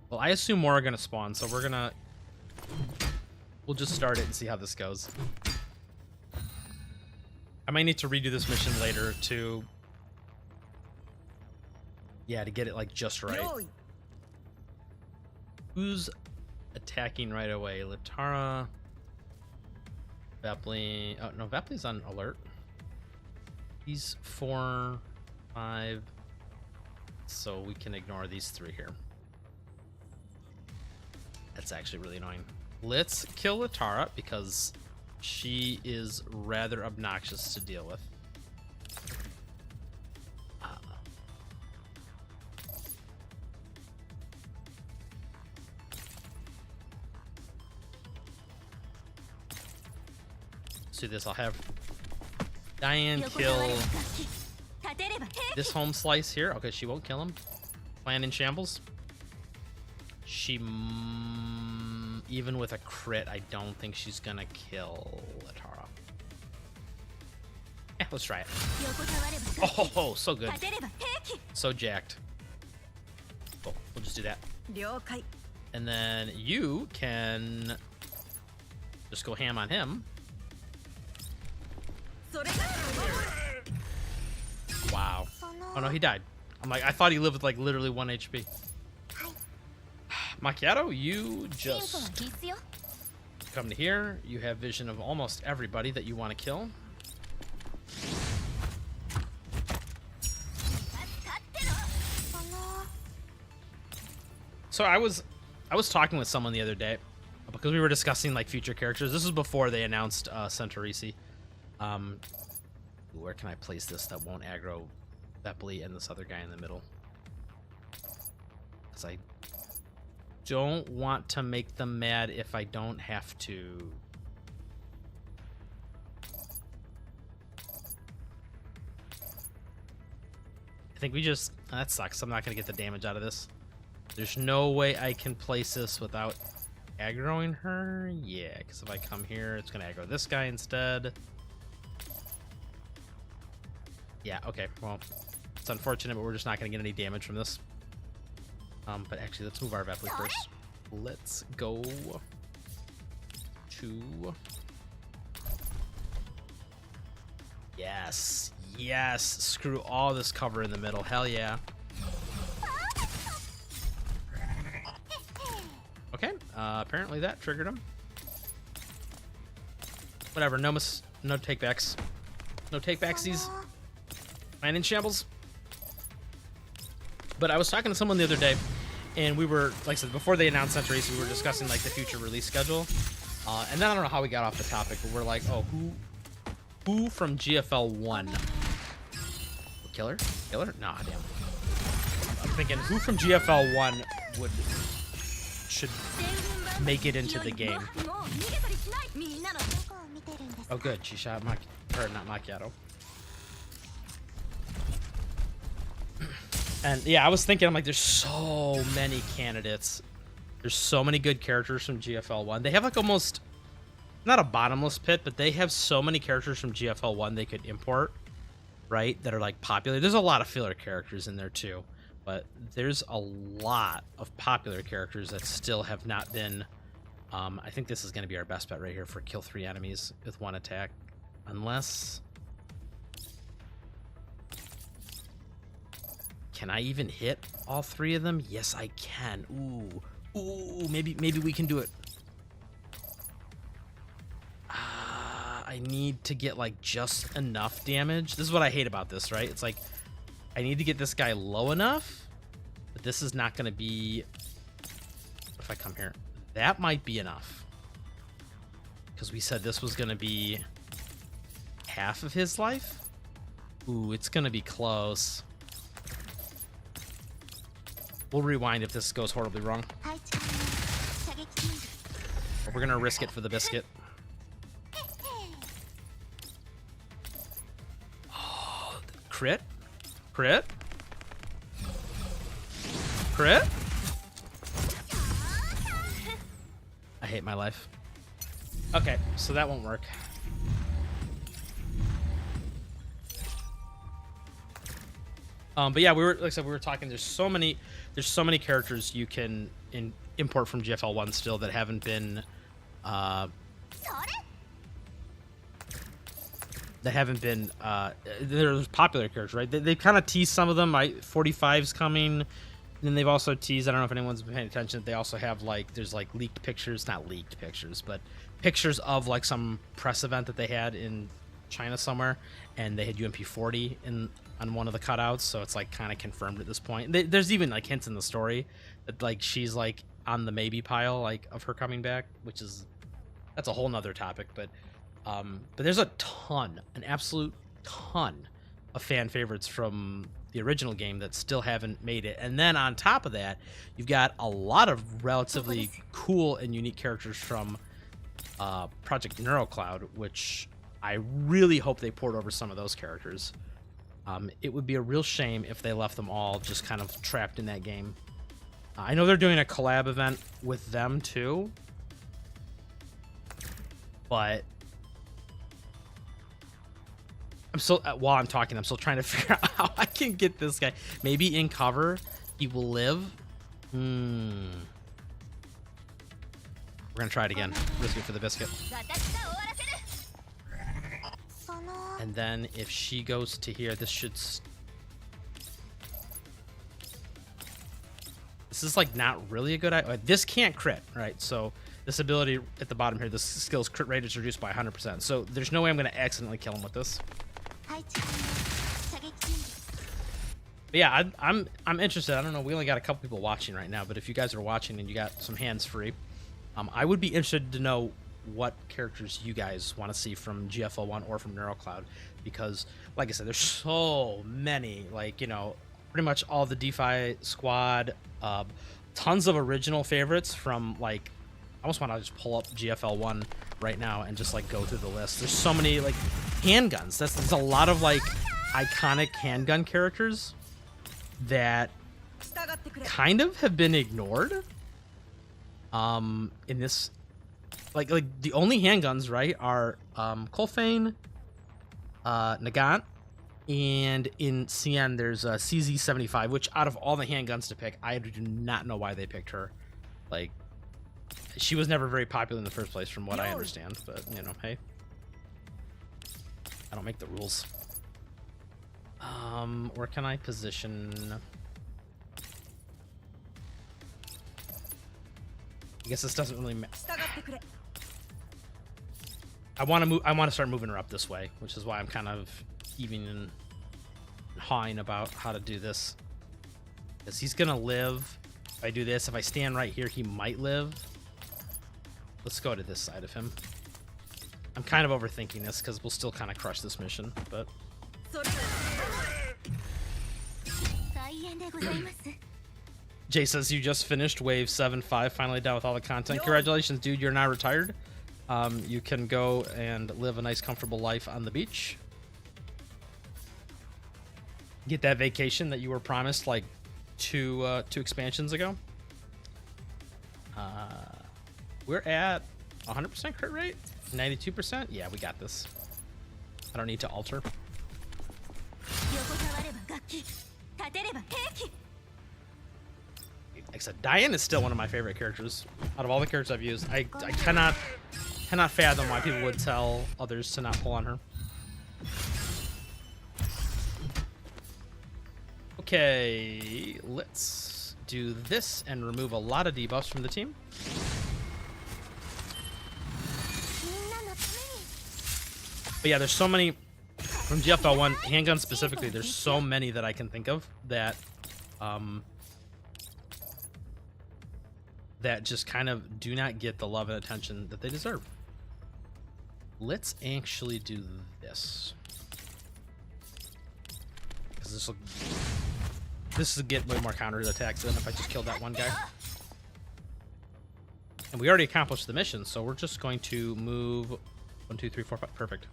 Well, I assume more are gonna spawn, so we'll just start it and see how this goes. I might need to redo this mission later to get it like just right. Who's attacking right away? Latara, Vepley. Oh no, Vepley's on alert. He's 4, 5, so we can ignore these 3 here. That's actually really annoying. Let's kill Latara because she is rather obnoxious to deal with. Let's do this. I'll have Diane kill this home slice here. Okay, she won't kill him. Plan in shambles. She, even with a crit, I don't think she's gonna kill Latara. Yeah, let's try it. Oh, so good. So jacked. Oh, we'll just do that. And then you can just go ham on him. Wow. Oh no, he died. I'm like, I thought he lived with like literally 1 HP. Macchiato, you just come to here. You have vision of almost everybody that you want to kill. So I was talking with someone the other day because we were discussing like future characters. This was before they announced Centaurisi. Where can I place this that won't aggro Vepley and this other guy in the middle? Because don't want to make them mad if I don't have to. I think we just... that sucks. I'm not going to get the damage out of this. There's no way I can place this without aggroing her. Yeah, because if I come here, it's going to aggro this guy instead. Yeah, okay. Well, it's unfortunate, but we're just not going to get any damage from this. But actually, let's move our Vepley first. Let's go to... Yes. Yes. Screw all this cover in the middle. Hell yeah. Okay. Apparently that triggered him. Whatever. No takebacks. No takebacksies. Man in shambles. But I was talking to someone the other day, and we were, like I said, before they announced Centuries, we were discussing like the future release schedule. And then I don't know how we got off the topic, but we're like, oh, who from GFL1? Killer? Nah, damn. I'm thinking, who from GFL1 should make it into the game? Oh, good. She shot not Macchiato. And yeah, I was thinking, I'm like, there's so many candidates. There's so many good characters from GFL1. They have like almost, not a bottomless pit, but they have so many characters from GFL1 they could import, right? That are like popular. There's a lot of filler characters in there too, but there's a lot of popular characters that still have not been. I think this is going to be our best bet right here for kill 3 enemies with 1 attack, unless. Can I even hit all 3 of them? Yes, I can. Ooh, maybe we can do it. I need to get like just enough damage. This is what I hate about this, right? It's like I need to get this guy low enough, but this is not going to be. If I come here, that might be enough, because we said this was going to be half of his life. Ooh, it's going to be close. We'll rewind if this goes horribly wrong. But we're gonna risk it for the biscuit. Oh, crit? Crit? Crit? I hate my life. Okay, so that won't work. But yeah, like I said, we were talking. There's so many characters you can import from GFL1 still that haven't been, they're popular characters, right? They kind of tease some of them. 45's coming, and then they've also teased. I don't know if anyone's been paying attention. They also have like there's like leaked pictures, not leaked pictures, but pictures of like some press event that they had in China somewhere, and they had UMP40 on one of the cutouts, so it's like kind of confirmed at this point. There's even like hints in the story that like she's like on the maybe pile like of her coming back, which is that's a whole nother topic. But there's an absolute ton of fan favorites from the original game that still haven't made it. And then on top of that, you've got a lot of relatively cool and unique characters from Project NeuroCloud, which I really hope they port over some of those characters. It would be a real shame if they left them all just kind of trapped in that game. I know they're doing a collab event with them too, but I'm still, while I'm talking, I'm still trying to figure out how I can get this guy. Maybe in cover, he will live. We're gonna try it again. Risk it for the biscuit. And then if she goes to here, this should... This is like not really a good idea. This can't crit, right? So this ability at the bottom here, this skill's crit rate is reduced by 100%. So there's no way I'm going to accidentally kill him with this. But yeah, I'm interested. I don't know. We only got a couple people watching right now, but if you guys are watching and you got some hands free, I would be interested to know what characters you guys want to see from GFL1 or from NeuroCloud, because like I said, there's so many, like, you know, pretty much all the DeFi squad, tons of original favorites from like, I almost want to just pull up GFL1 right now and just like go through the list. There's so many like handguns. There's a lot of like iconic handgun characters that kind of have been ignored. In this, like the only handguns, right, are Colfane, Nagant, and in CN there's a CZ75, which out of all the handguns to pick, I do not know why they picked her. Like, she was never very popular in the first place from what I understand, but you know, hey, I don't make the rules. Where can I position? I guess this doesn't really matter. I want to move. I want to start moving her up this way, which is why I'm kind of even and hawing about how to do this. Because he's gonna live. If I do this, if I stand right here, he might live. Let's go to this side of him. I'm kind of overthinking this because we'll still kind of crush this mission, but. Jay says you just finished wave 7-5, finally done with all the content. Congratulations, dude. You're now retired. You can go and live a nice, comfortable life on the beach. Get that vacation that you were promised like two expansions ago. We're at 100% crit rate, 92%. Yeah, we got this. I don't need to alter. Like I said, Diane is still one of my favorite characters out of all the characters I've used. I cannot fathom why people would tell others to not pull on her. Okay, let's do this and remove a lot of debuffs from the team. But yeah, there's so many from GFL1 handguns specifically. There's so many that I can think of that that just kind of do not get the love and attention that they deserve. Let's actually do this, because this will get way more counter attacks than if I just killed that one guy. And we already accomplished the mission, so we're just going to move 1, 2, 3, 4, 5. Perfect.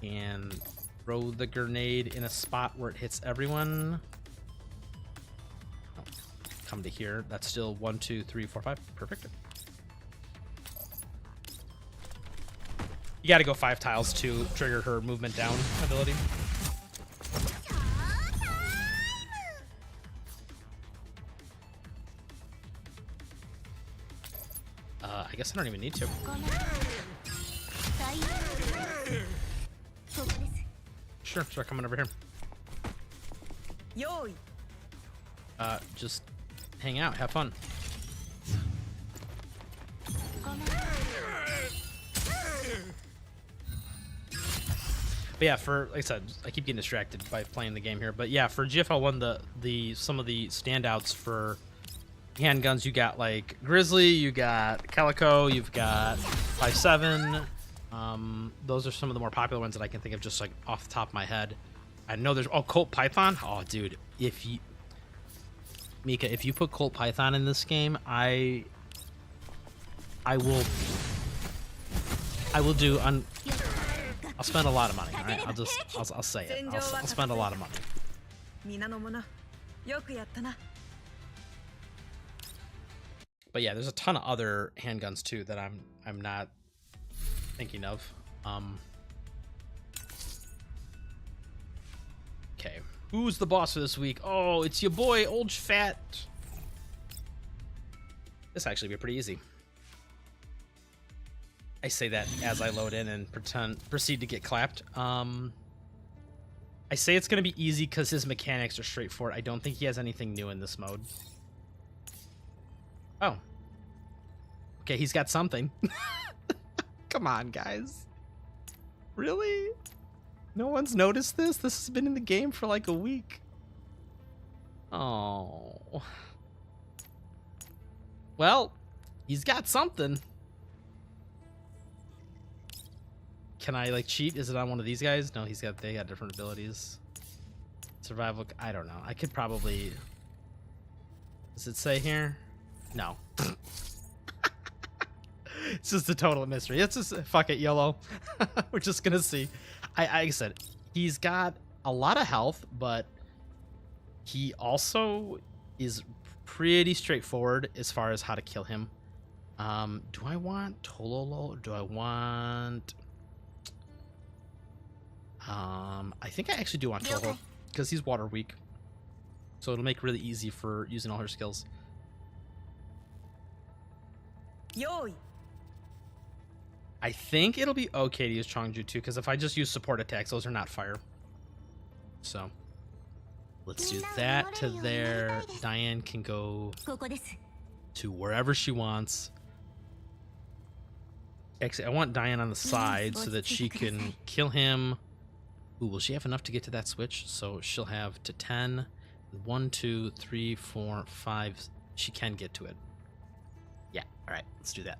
And throw the grenade in a spot where it hits everyone. Oh, come to here. That's still 1, 2, 3, 4, 5. Perfect. You gotta go 5 tiles to trigger her movement down ability. I guess I don't even need to. Sure, start coming over here. Just hang out, have fun. But yeah, for, like I said, I keep getting distracted by playing the game here. But yeah, for GFL1, some of the standouts for handguns, you got like Grizzly, you got Calico, you've got 5.7. Those are some of the more popular ones that I can think of just like off the top of my head. I know there's Colt Python. Oh, dude, Mika, if you put Colt Python in this game, I will do. I'll spend a lot of money. All right, I'll say it. I'll spend a lot of money. But yeah, there's a ton of other handguns too that I'm not thinking of. Okay, who's the boss for this week? Oh, it's your boy, Old Fat. This actually be pretty easy. I say that as I load in and proceed to get clapped. I say it's gonna be easy because his mechanics are straightforward. I don't think he has anything new in this mode. Oh. Okay, he's got something. Come on, guys. Really? No one's noticed this? This has been in the game for like a week. Oh. Well, he's got something. Can I like cheat? Is it on one of these guys? No, they got different abilities. Survival, I don't know. I could probably Does it say here? No. It's just a total mystery. It's just fuck it, YOLO. We're just gonna see. Like I said, he's got a lot of health, but he also is pretty straightforward as far as how to kill him. Do I want Tololo? Do I want... I think I actually do want Tololo, because he's water weak. So it'll make it really easy for using all her skills. I think it'll be okay to use Changju too, because if I just use support attacks, those are not fire. So let's do that to there. Diane can go to wherever she wants. Actually, I want Diane on the side so that she can kill him. Ooh, will she have enough to get to that switch? So she'll have to 10. 1, 2, 3, 4, 5. She can get to it. Yeah, alright, let's do that.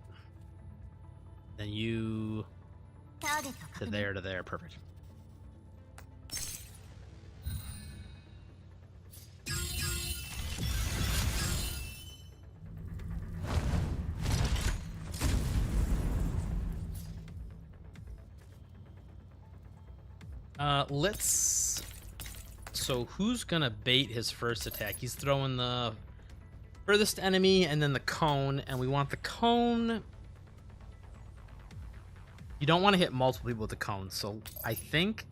Then you to there, perfect. Let's... So who's gonna bait his first attack? He's throwing the furthest enemy and then the cone, and we want the cone... You don't want to hit multiple people with the cone, so I think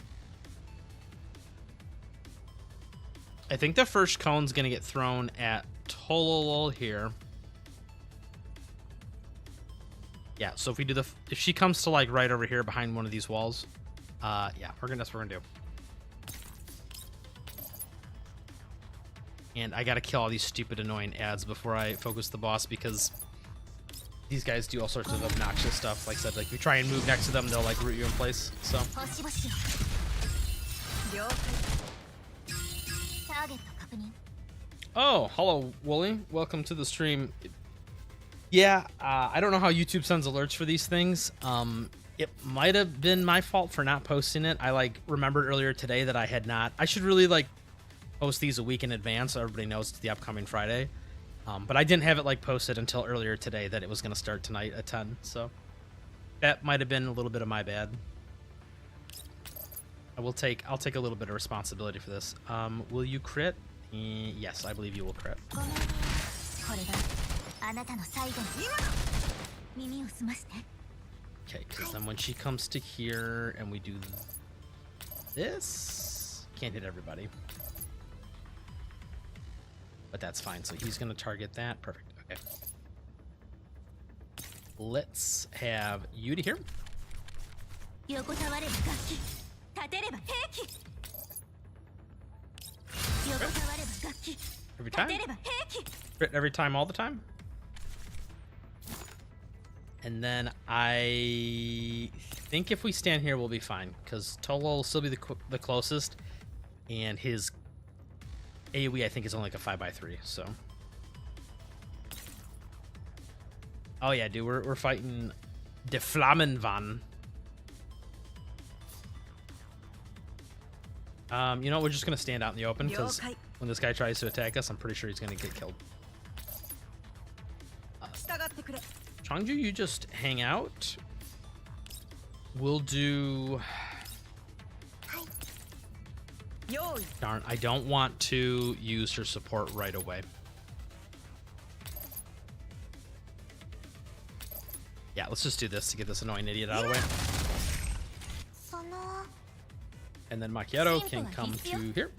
the first cone's gonna get thrown at Tololol here. Yeah, so if we do if she comes to like right over here behind one of these walls, yeah, that's what we're gonna do. And I gotta kill all these stupid annoying ads before I focus the boss, because these guys do all sorts of obnoxious stuff. Like I said, like if you try and move next to them, they'll like root you in place. So. Oh, hello, Wooly. Welcome to the stream. Yeah, I don't know how YouTube sends alerts for these things. It might have been my fault for not posting it. I like remembered earlier today that I had not. I should really like post these a week in advance so everybody knows it's the upcoming Friday. But I didn't have it like posted until earlier today that it was going to start tonight at 10. So that might have been a little bit of my bad. I'll take a little bit of responsibility for this. Will you crit? Yes, I believe you will crit. Okay, because then when she comes to here and we do this, can't hit everybody. But that's fine, so he's going to target that. Perfect, okay. Let's have you to here. Every time? Every time, all the time? And then I think if we stand here, we'll be fine, because Tolo will still be the closest, and his AoE, I think, is only like a 5x3, so. Oh yeah, dude, we're fighting De Flammenvan. You know, we're just gonna stand out in the open, because when this guy tries to attack us, I'm pretty sure he's gonna get killed. Changju, you just hang out. We'll do... Darn, I don't want to use her support right away. Yeah, let's just do this to get this annoying idiot out of the way. And then Macchiato can come to here.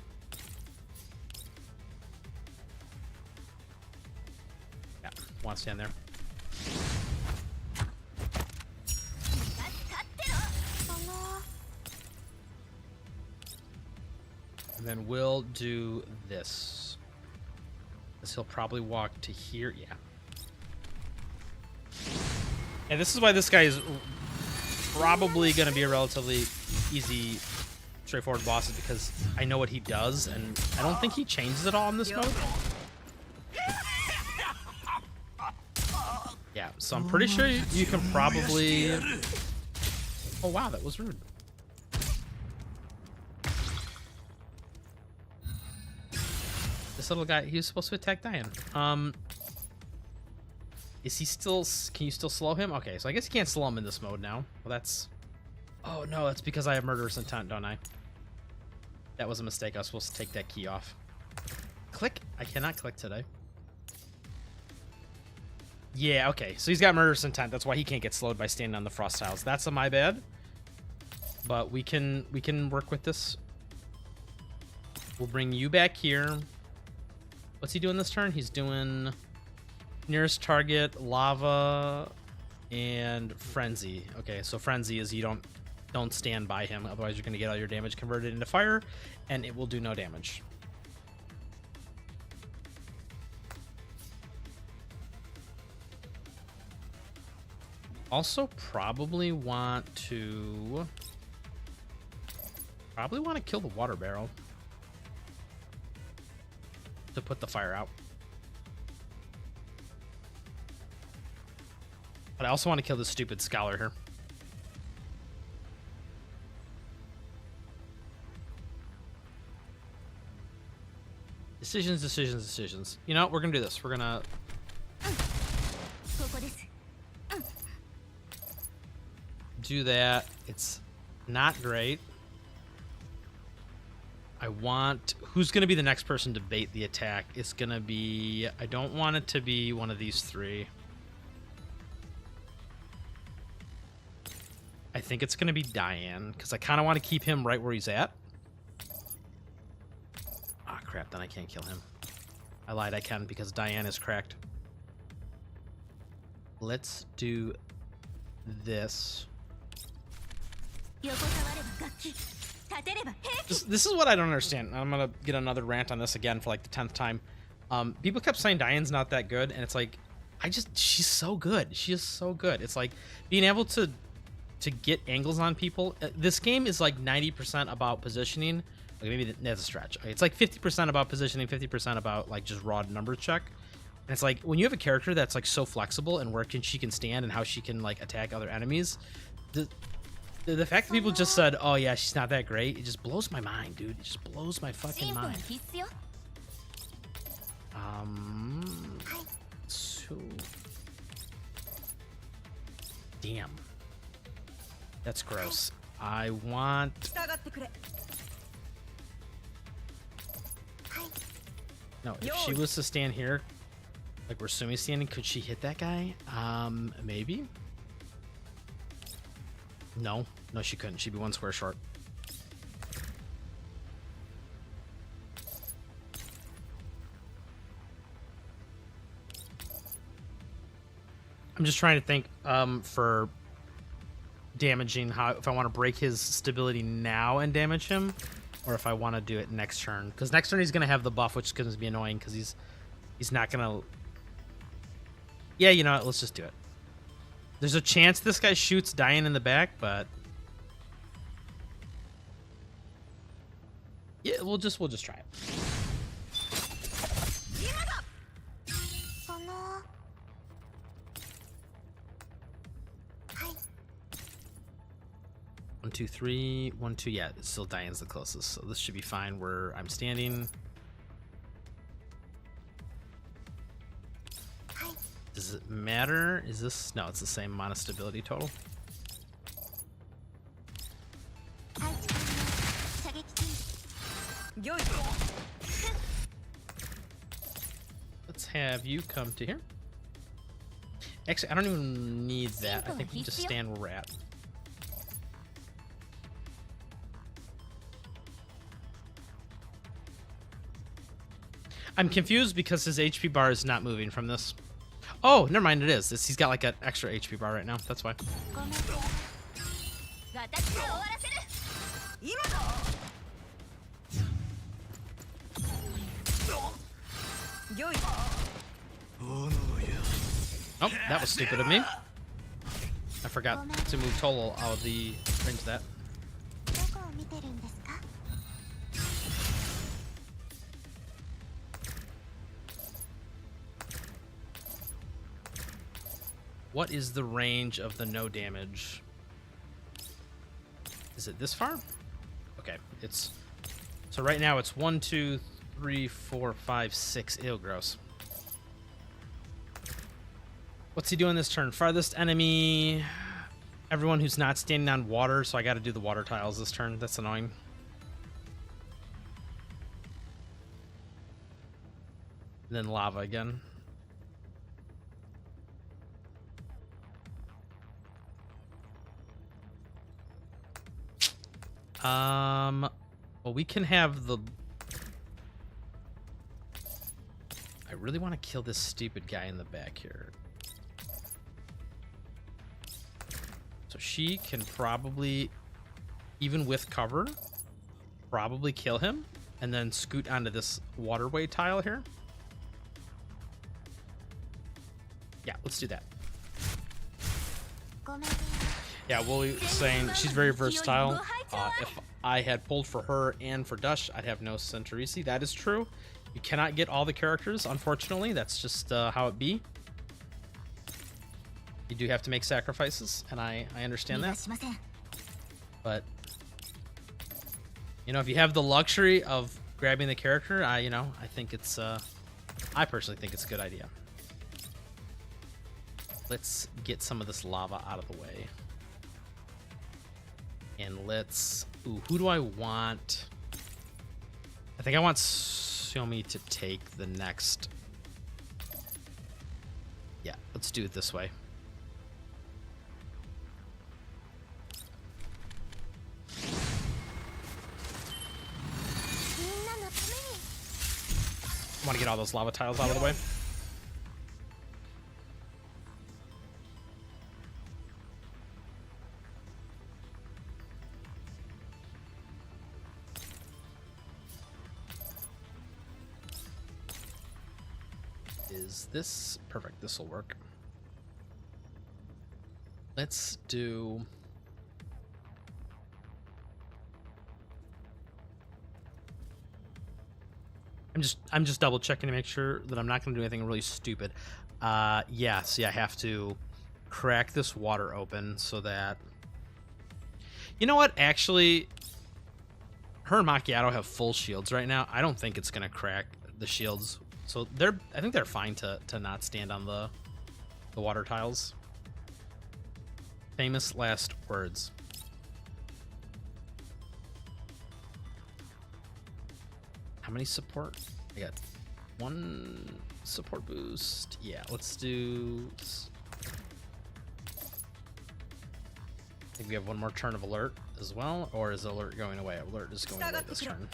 Yeah, want to stand there. And then we'll do this. He'll probably walk to here. Yeah. And this is why this guy is probably going to be a relatively easy, straightforward boss, is because I know what he does, and I don't think he changes at all in this mode. Yeah, so I'm pretty sure you can probably... Oh wow, that was rude. This little guy, he was supposed to attack Diane. Is he still, can you still slow him? Okay, so I guess you can't slow him in this mode now. Well, that's, oh no, that's because I have murderous intent, don't I? That was a mistake. I was supposed to take that key off. Click. I cannot click today. Yeah, okay. So he's got murderous intent. That's why he can't get slowed by standing on the frost tiles. That's my bad. But we can work with this. We'll bring you back here. What's he doing this turn? He's doing nearest target, lava, and frenzy. Okay, so frenzy is you don't stand by him, otherwise you're going to get all your damage converted into fire, and it will do no damage. Also, probably want to kill the water barrel to put the fire out. But I also want to kill this stupid scholar here. Decisions, decisions, decisions. You know what? We're gonna do this. We're gonna do that. It's not great. I want... Who's gonna be the next person to bait the attack? It's gonna be... I don't want it to be one of these three. I think it's gonna be Diane, because I kind of want to keep him right where he's at. Ah, crap, then I can't kill him. I lied, I can, because Diane is cracked. Let's do this. This is what I don't understand. I'm gonna get another rant on this again for like the 10th time. People kept saying Diane's not that good, and it's like, she's so good. She is so good. It's like being able to get angles on people. This game is like 90% about positioning. Like maybe that's a stretch. It's like 50% about positioning, 50% about like just raw numbers check. And it's like when you have a character that's like so flexible and where she can stand and how she can like attack other enemies, the fact that people just said, oh yeah, she's not that great, it just blows my mind, dude. It just blows my fucking mind. So... Damn. That's gross. I want... No, if she was to stand here, like where Sumi's standing, could she hit that guy? Maybe? No. No, she couldn't. She'd be one square short. I'm just trying to think for damaging, how if I want to break his stability now and damage him, or if I want to do it next turn. Because next turn he's going to have the buff, which is going to be annoying because he's not going to... Yeah, you know what? Let's just do it. There's a chance this guy shoots Diane in the back, but... Yeah, we'll just try it. One, two, three. 1, 2. Yeah, it's still Diane's the closest, so this should be fine where I'm standing. Does it matter? Is this... No, it's the same amount of stability total. Let's have you come to here. Actually, I don't even need that. I think we just stand where we're at. I'm confused because his HP bar is not moving from this. Oh, never mind, it is. He's got like an extra HP bar right now. That's why. Oh, that was stupid of me. I forgot to move Total out of the range of that. What is the range of the no damage? Is it this far? Okay, it's... So right now it's 1, 2, 3, 4, 5, 6. Ew, gross. What's he doing this turn? Farthest enemy. Everyone who's not standing on water, so I got to do the water tiles this turn. That's annoying. And then lava again. Well, we can have the... I really want to kill this stupid guy in the back here. So she can probably, even with cover, probably kill him and then scoot onto this waterway tile here. Yeah, let's do that. Yeah, Wooly was saying she's very versatile. If I had pulled for her and for Dush, I'd have no Centurisi. That is true. You cannot get all the characters, unfortunately. That's just how it be. You do have to make sacrifices, and I understand that. But, you know, if you have the luxury of grabbing the character, I think it's, I personally think it's a good idea. Let's get some of this lava out of the way. And let's... Ooh, who do I want? I think I want Xiaomi to take the next... Yeah, let's do it this way. I want to get all those lava tiles out of the way. Is this perfect? This will work. Let's do... I'm just double checking to make sure that I'm not going to do anything really stupid. Yeah, see, I have to crack this water open so that... You know what? Actually, her and Macchiato have full shields right now. I don't think it's going to crack the shields. So I think they're fine to not stand on the water tiles. Famous last words. How many support? I got 1 support boost. Yeah, let's do... I think we have 1 more turn of alert as well, or is alert going away? Alert is going away this turn.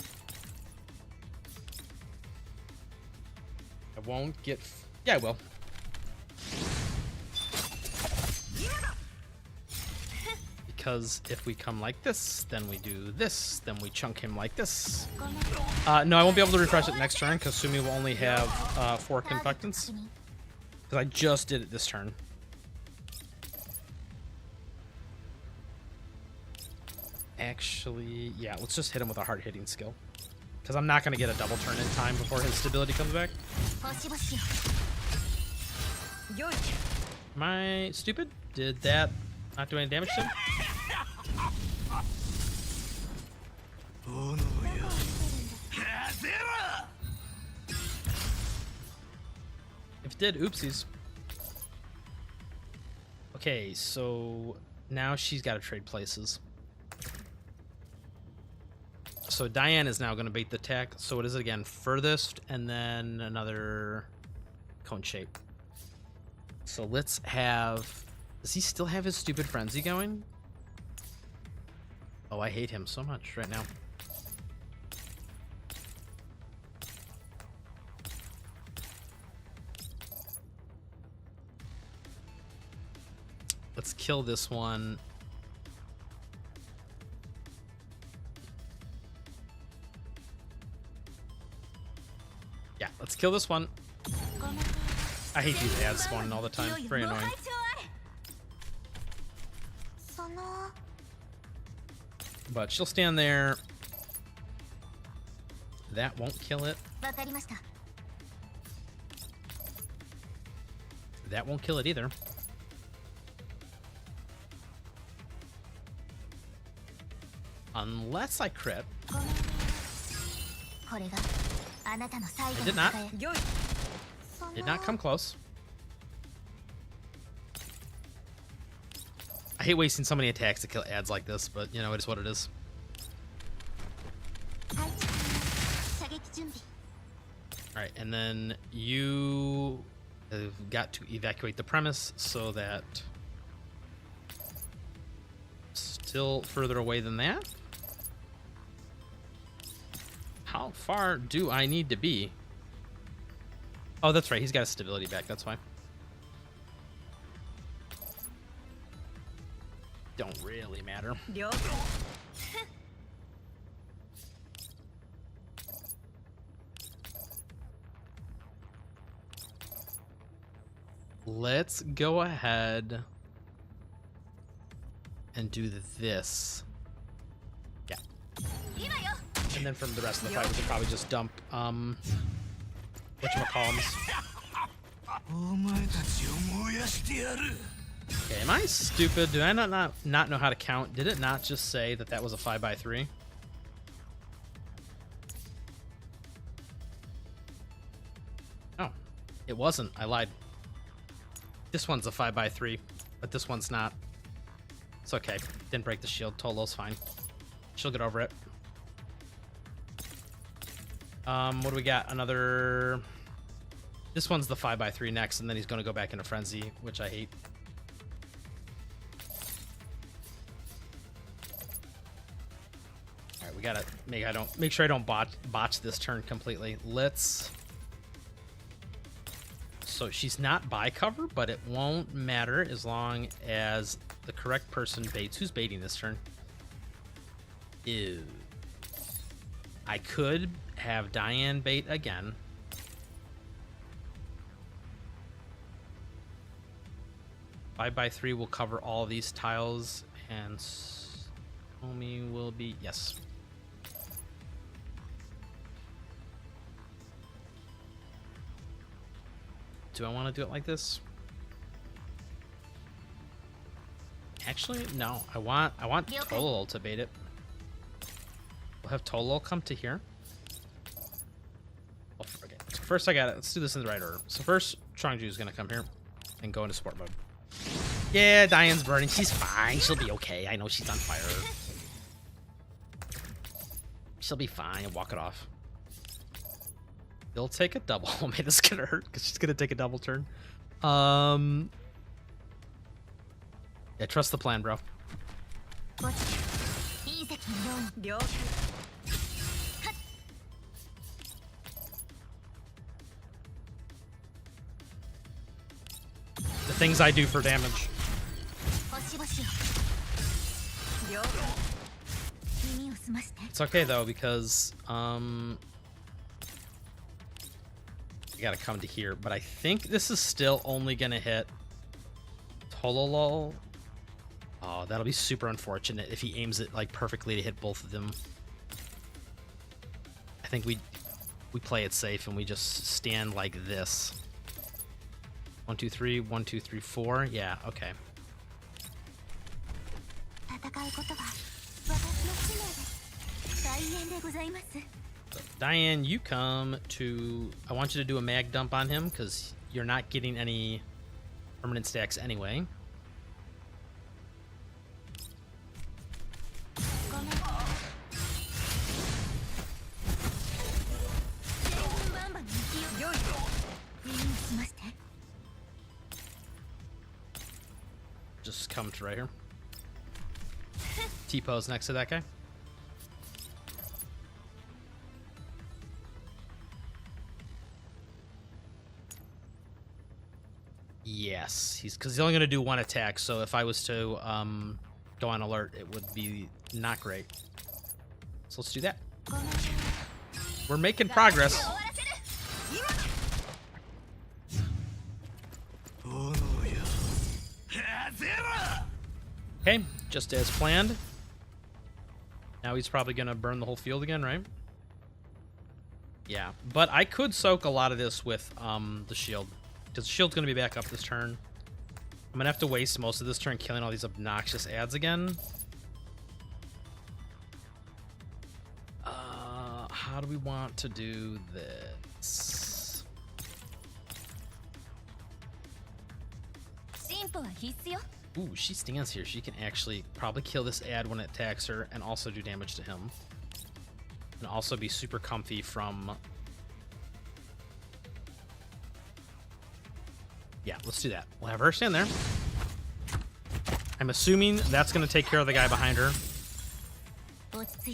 I won't get... Yeah, I will. Because if we come like this, then we do this, then we chunk him like this. No, I won't be able to refresh it next turn because Sumi will only have 4 Confectants. Because I just did it this turn. Actually, yeah, let's just hit him with a hard-hitting skill. Because I'm not going to get a double turn in time before his stability comes back. Am I stupid? Did that not do any damage to him? If it did, oopsies. Okay, so now she's got to trade places. So Diane is now going to bait the attack. So what is it again? Furthest, and then another cone shape. So let's have... Does he still have his stupid frenzy going? Oh, I hate him so much right now. Let's kill this one. Yeah, let's kill this one. I hate these ads spawning all the time. Very annoying. But she'll stand there. That won't kill it. That won't kill it either. Unless I crit. I did not. Did not come close. I hate wasting so many attacks to kill ads like this, but you know, it is what it is. Alright, and then you have got to evacuate the premise so that... Still further away than that? How far do I need to be? Oh, that's right. He's got his stability back. That's fine. Don't really matter. Let's go ahead and do this. Yeah. And then from the rest of the fight, we could probably just dump, whatchamacallums. Okay, am I stupid? Do I not know how to count? Did it not just say that that was a 5x3? Oh, it wasn't. I lied. This one's a 5x3, but this one's not. It's okay. Didn't break the shield. Tolo's fine. She'll get over it. What do we got? Another... This one's the 5x3 next, and then he's going to go back into Frenzy, which I hate. Alright, we gotta make sure I don't botch this turn completely. Let's... So she's not by cover, but it won't matter as long as the correct person baits. Who's baiting this turn? Ew. I could have Diane bait again. Five by 3 will cover all these tiles, and Omi will be... Yes. Do I want to do it like this? Actually, no. I want Tolo to bait it. We'll have Tolo come to here. Oh, okay. So first I got it. Let's do this in the right order. So first, Changju is gonna come here and go into sport mode. Yeah, Diane's burning. She's fine. She'll be okay. I know she's on fire. She'll be fine. Walk it off. They'll take a double. Maybe this is gonna hurt because she's gonna take a double turn. Yeah, trust the plan, bro. The things I do for damage. It's okay though because you gotta come to here, but I think this is still only gonna hit Tololo. Oh, that'll be super unfortunate if he aims it like perfectly to hit both of them. I think we play it safe and we just stand like this. 1, 2, 3, 1, 2, 3, 4. Yeah, okay. Diane, you come to... I want you to do a mag dump on him because you're not getting any permanent stacks anyway. Just come to right here. T-pose next to that guy. Yes, because he's only going to do one attack, so if I was to go on alert, it would be not great. So let's do that. We're making progress. Okay, just as planned. Now he's probably going to burn the whole field again, right? Yeah, but I could soak a lot of this with the shield. Because the shield's going to be back up this turn. I'm going to have to waste most of this turn killing all these obnoxious ads again. How do we want to do this? Ooh, she stands here. She can actually probably kill this ad when it attacks her and also do damage to him. And also be super comfy from... Yeah, let's do that. We'll have her stand there. I'm assuming that's going to take care of the guy behind her.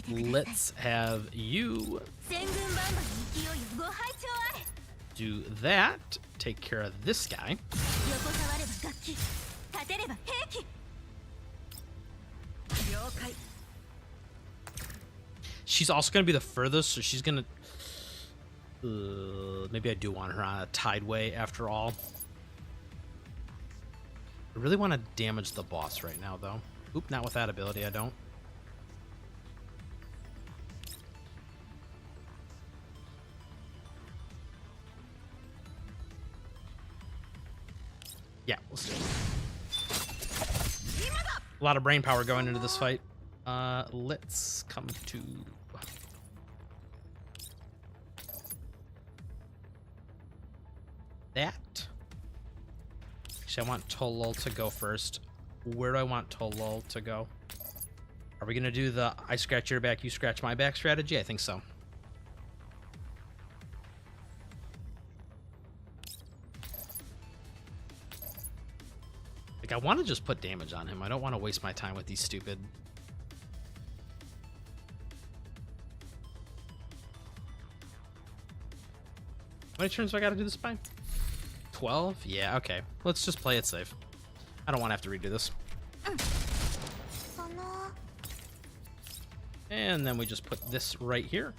Let's have you do that. Take care of this guy. She's also going to be the furthest, so she's going to... maybe I do want her on a tideway after all. I really want to damage the boss right now, though. Oop, not with that ability, I don't. Yeah, let's do it. A lot of brain power going into this fight. Let's come to... that. Actually, I want Tolol to go first. Where do I want Tolol to go? Are we going to do the I scratch your back, you scratch my back strategy? I think so. Like, I want to just put damage on him. I don't want to waste my time with these stupid... How many turns do I got to do this by? 12? Yeah, okay. Let's just play it safe. I don't want to have to redo this. And then we just put this right here.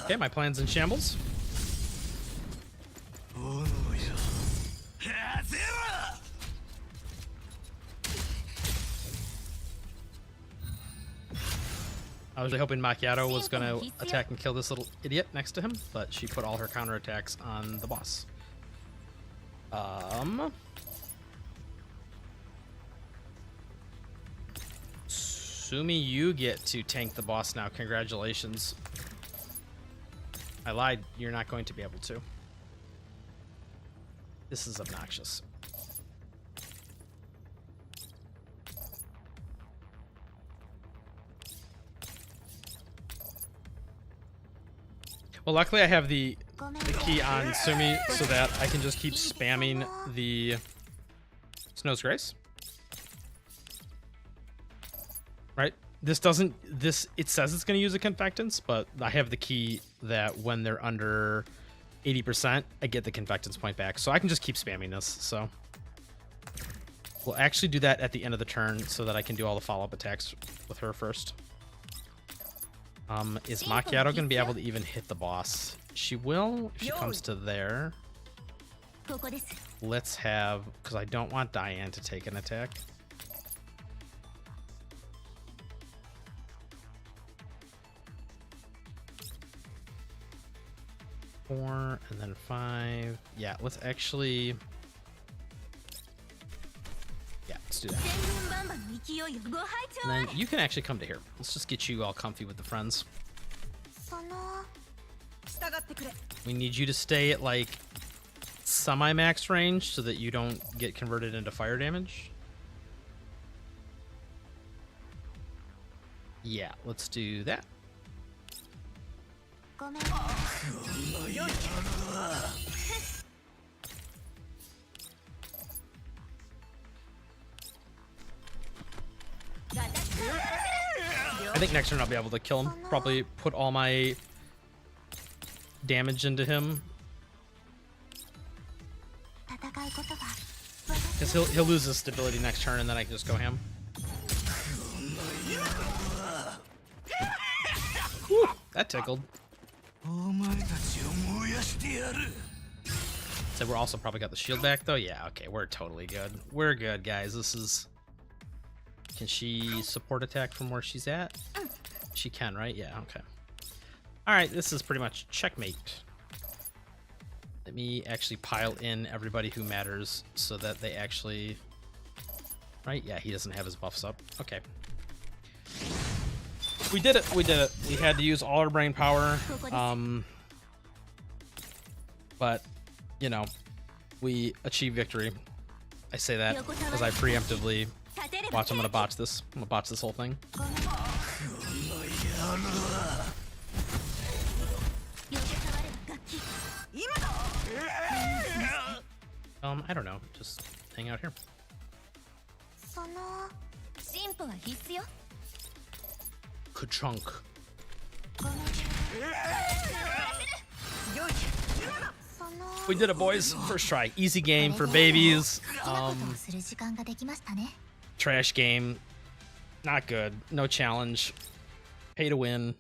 Okay, my plan's in shambles. I was really hoping Macchiato was going to attack and kill this little idiot next to him, but she put all her counterattacks on the boss. Sumi, you get to tank the boss now. Congratulations. I lied. You're not going to be able to. This is obnoxious. Well, luckily I have the key on Sumi so that I can just keep spamming the Snow's Grace. Right? This doesn't... It says it's going to use a Confectance, but I have the key that when they're under 80%, I get the Confectance point back. So I can just keep spamming this, so... We'll actually do that at the end of the turn so that I can do all the follow-up attacks with her first. Is Macchiato going to be able to even hit the boss? She will if she comes to there. Let's have... Because I don't want Diane to take an attack. Four, and then 5. Yeah, let's actually... Yeah, let's do that. And then you can actually come to here. Let's just get you all comfy with the friends. We need you to stay at like semi-max range so that you don't get converted into fire damage. Yeah, let's do that. I think next turn I'll be able to kill him. Probably put all my damage into him. Because he'll lose his stability next turn and then I can just go ham. Whew, that tickled. So we're also probably got the shield back though. Yeah, okay, we're totally good. We're good, guys. This is Can she support attack from where she's at? She can, right? Yeah, okay. Alright, this is pretty much checkmate. Let me actually pile in everybody who matters so that they actually... Right? Yeah, he doesn't have his buffs up. Okay. We did it. We did it. We had to use all our brain power. But, you know, we achieved victory. I say that as I preemptively watch. I'm gonna botch this. I'm gonna botch this whole thing. I don't know. Just hang out here. Ka-chunk. We did it, boys. First try. Easy game for babies. Trash game. Not good. No challenge. Pay to win.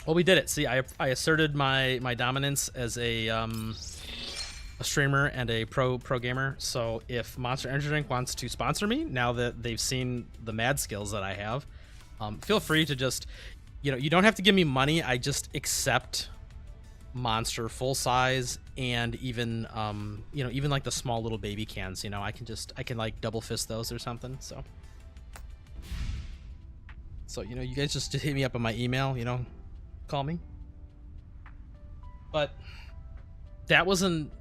Well, we did it. See, I asserted my dominance as a streamer and a pro gamer. So if Monster Energy Drink wants to sponsor me, now that they've seen the mad skills that I have, feel free to just, you know, you don't have to give me money. I just accept Monster full size and even, you know, even like the small little baby cans. You know, I can like double fist those or something. So you know, you guys just hit me up on my email. You know, call me. But that wasn't.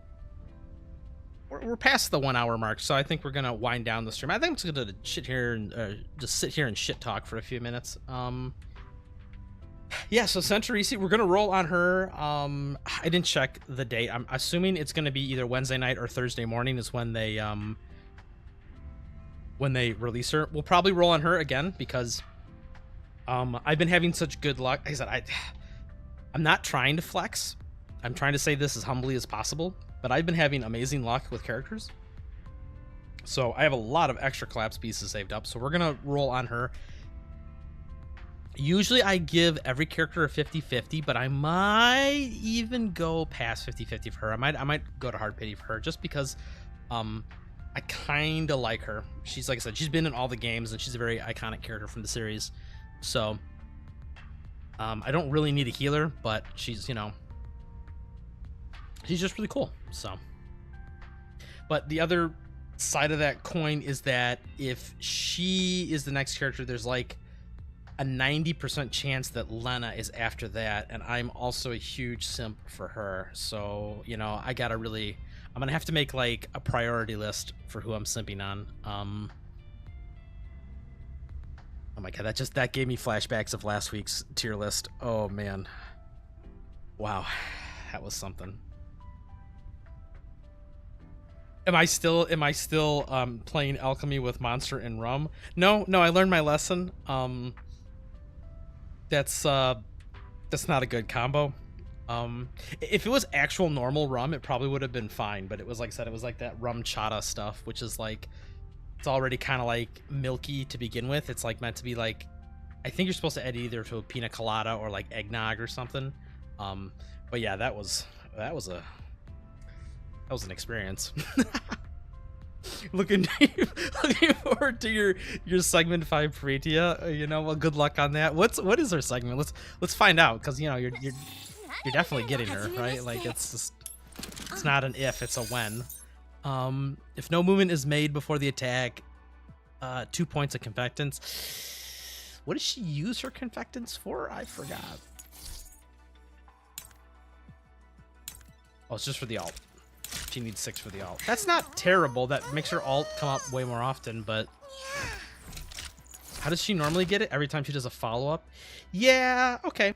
We're past the 1 hour mark, so I think we're gonna wind down the stream. I think I'm just gonna sit here and just sit here and shit talk for a few minutes. Yeah, so Centurici, we're gonna roll on her. I didn't check the date. I'm assuming it's gonna be either Wednesday night or Thursday morning is when they release her. We'll probably roll on her again because I've been having such good luck. Like I said, I'm not trying to flex. I'm trying to say this as humbly as possible. But I've been having amazing luck with characters. So I have a lot of extra collapse pieces saved up. So we're going to roll on her. Usually I give every character a 50-50, but I might even go past 50-50 for her. I might go to hard pity for her just because I kind of like her. She's, like I said, she's been in all the games and she's a very iconic character from the series. So I don't really need a healer, but she's, you know, she's just really cool. So, but the other side of that coin is that if she is the next character, there's like a 90% chance that Lena is after that, and I'm also a huge simp for her. So, you know, I'm gonna have to make like a priority list for who I'm simping on. Oh my god, that gave me flashbacks of last week's tier list. Oh man, wow, that was something. Am I still playing alchemy with Monster and Rum? No, I learned my lesson. That's not a good combo. If it was actual normal rum, it probably would have been fine, but it was, like I said, it was like that rum chata stuff, which is like, it's already kind of like milky to begin with. It's like meant to be like, I think you're supposed to add either to a pina colada or like eggnog or something. But yeah, that was an experience. looking forward to your segment 5, Pretia. You know, well, good luck on that. What is her segment? Let's find out, because you know you're definitely getting her, right? Like it's not an if, it's a when. If no movement is made before the attack, 2 points of confectants. What does she use her confectants for? I forgot. Oh, it's just for the alt. She needs 6 for the alt. That's not terrible. That makes her alt come up way more often, but how does she normally get it? Every time she does a follow-up? Yeah, okay.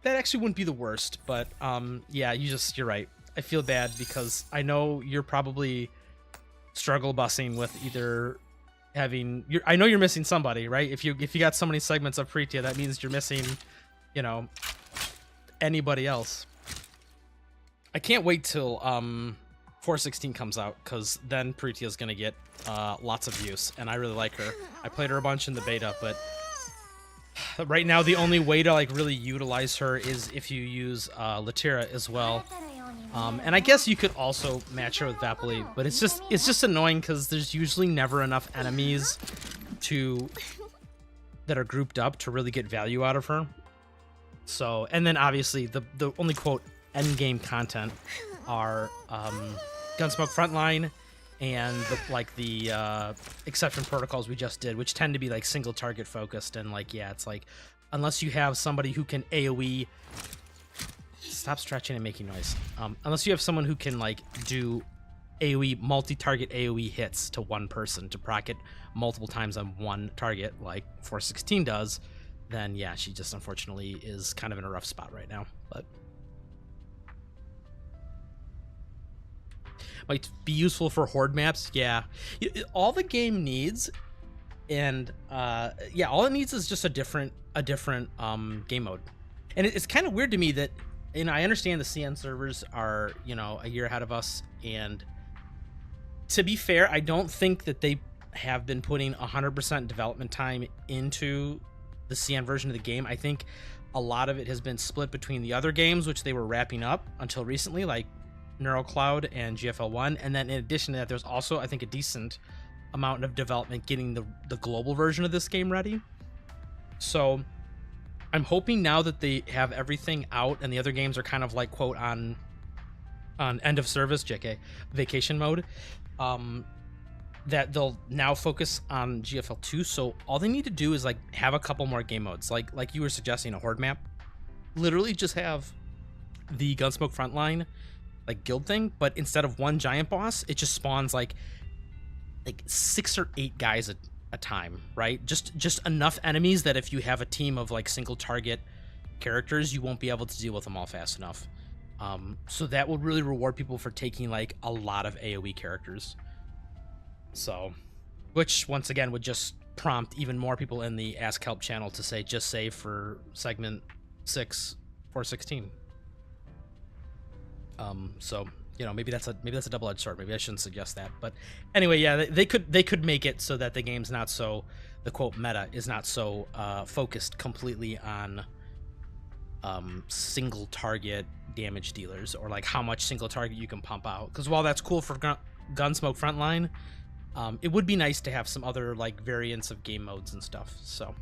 That actually wouldn't be the worst, but yeah, you're right. I feel bad because I know you're probably struggle bussing with either having I know you're missing somebody, right? If you got so many segments of Pretia, that means you're missing, you know, anybody else. I can't wait till 416 comes out, because then Pretia is gonna get lots of use, and I really like her. I played her a bunch in the beta, but right now the only way to like really utilize her is if you use Latira as well. And I guess you could also match her with Vapoli, but it's just annoying because there's usually never enough enemies that are grouped up to really get value out of her. So, and then obviously the only quote end game content are Gunsmoke Frontline and the exception protocols we just did, which tend to be like single target focused, and like, yeah, it's like unless you have somebody who can AoE, stop stretching and making noise. Unless you have someone who can like do AoE, multi-target AoE hits to one person to proc it multiple times on one target, like 416 does, then yeah, she just unfortunately is kind of in a rough spot right now. But might be useful for horde maps. Yeah, all the game needs, and yeah, all it needs is just a different game mode. And it's kind of weird to me that, and I understand the CN servers are, you know, a year ahead of us, and to be fair, I don't think that they have been putting 100% development time into the CN version of the game. I think a lot of it has been split between the other games, which they were wrapping up until recently, like NeuroCloud and GFL1, and then in addition to that, there's also, I think, a decent amount of development getting the global version of this game ready. So I'm hoping now that they have everything out and the other games are kind of like, quote, on end of service, JK, vacation mode, that they'll now focus on GFL2. So all they need to do is like have a couple more game modes, like you were suggesting, a horde map. Literally just have the Gunsmoke Frontline like guild thing, but instead of one giant boss, it just spawns like 6 or 8 guys a time, right? Just enough enemies that if you have a team of like single target characters, you won't be able to deal with them all fast enough. So that would really reward people for taking like a lot of AoE characters. So, which once again would just prompt even more people in the Ask Help channel to say, just save for segment 6 416. So, you know, maybe that's a double-edged sword. Maybe I shouldn't suggest that. But anyway, yeah, they could make it so that the game's not so, the quote meta is not so focused completely on single target damage dealers, or like how much single target you can pump out. Because while that's cool for Gunsmoke Frontline, it would be nice to have some other like variants of game modes and stuff. So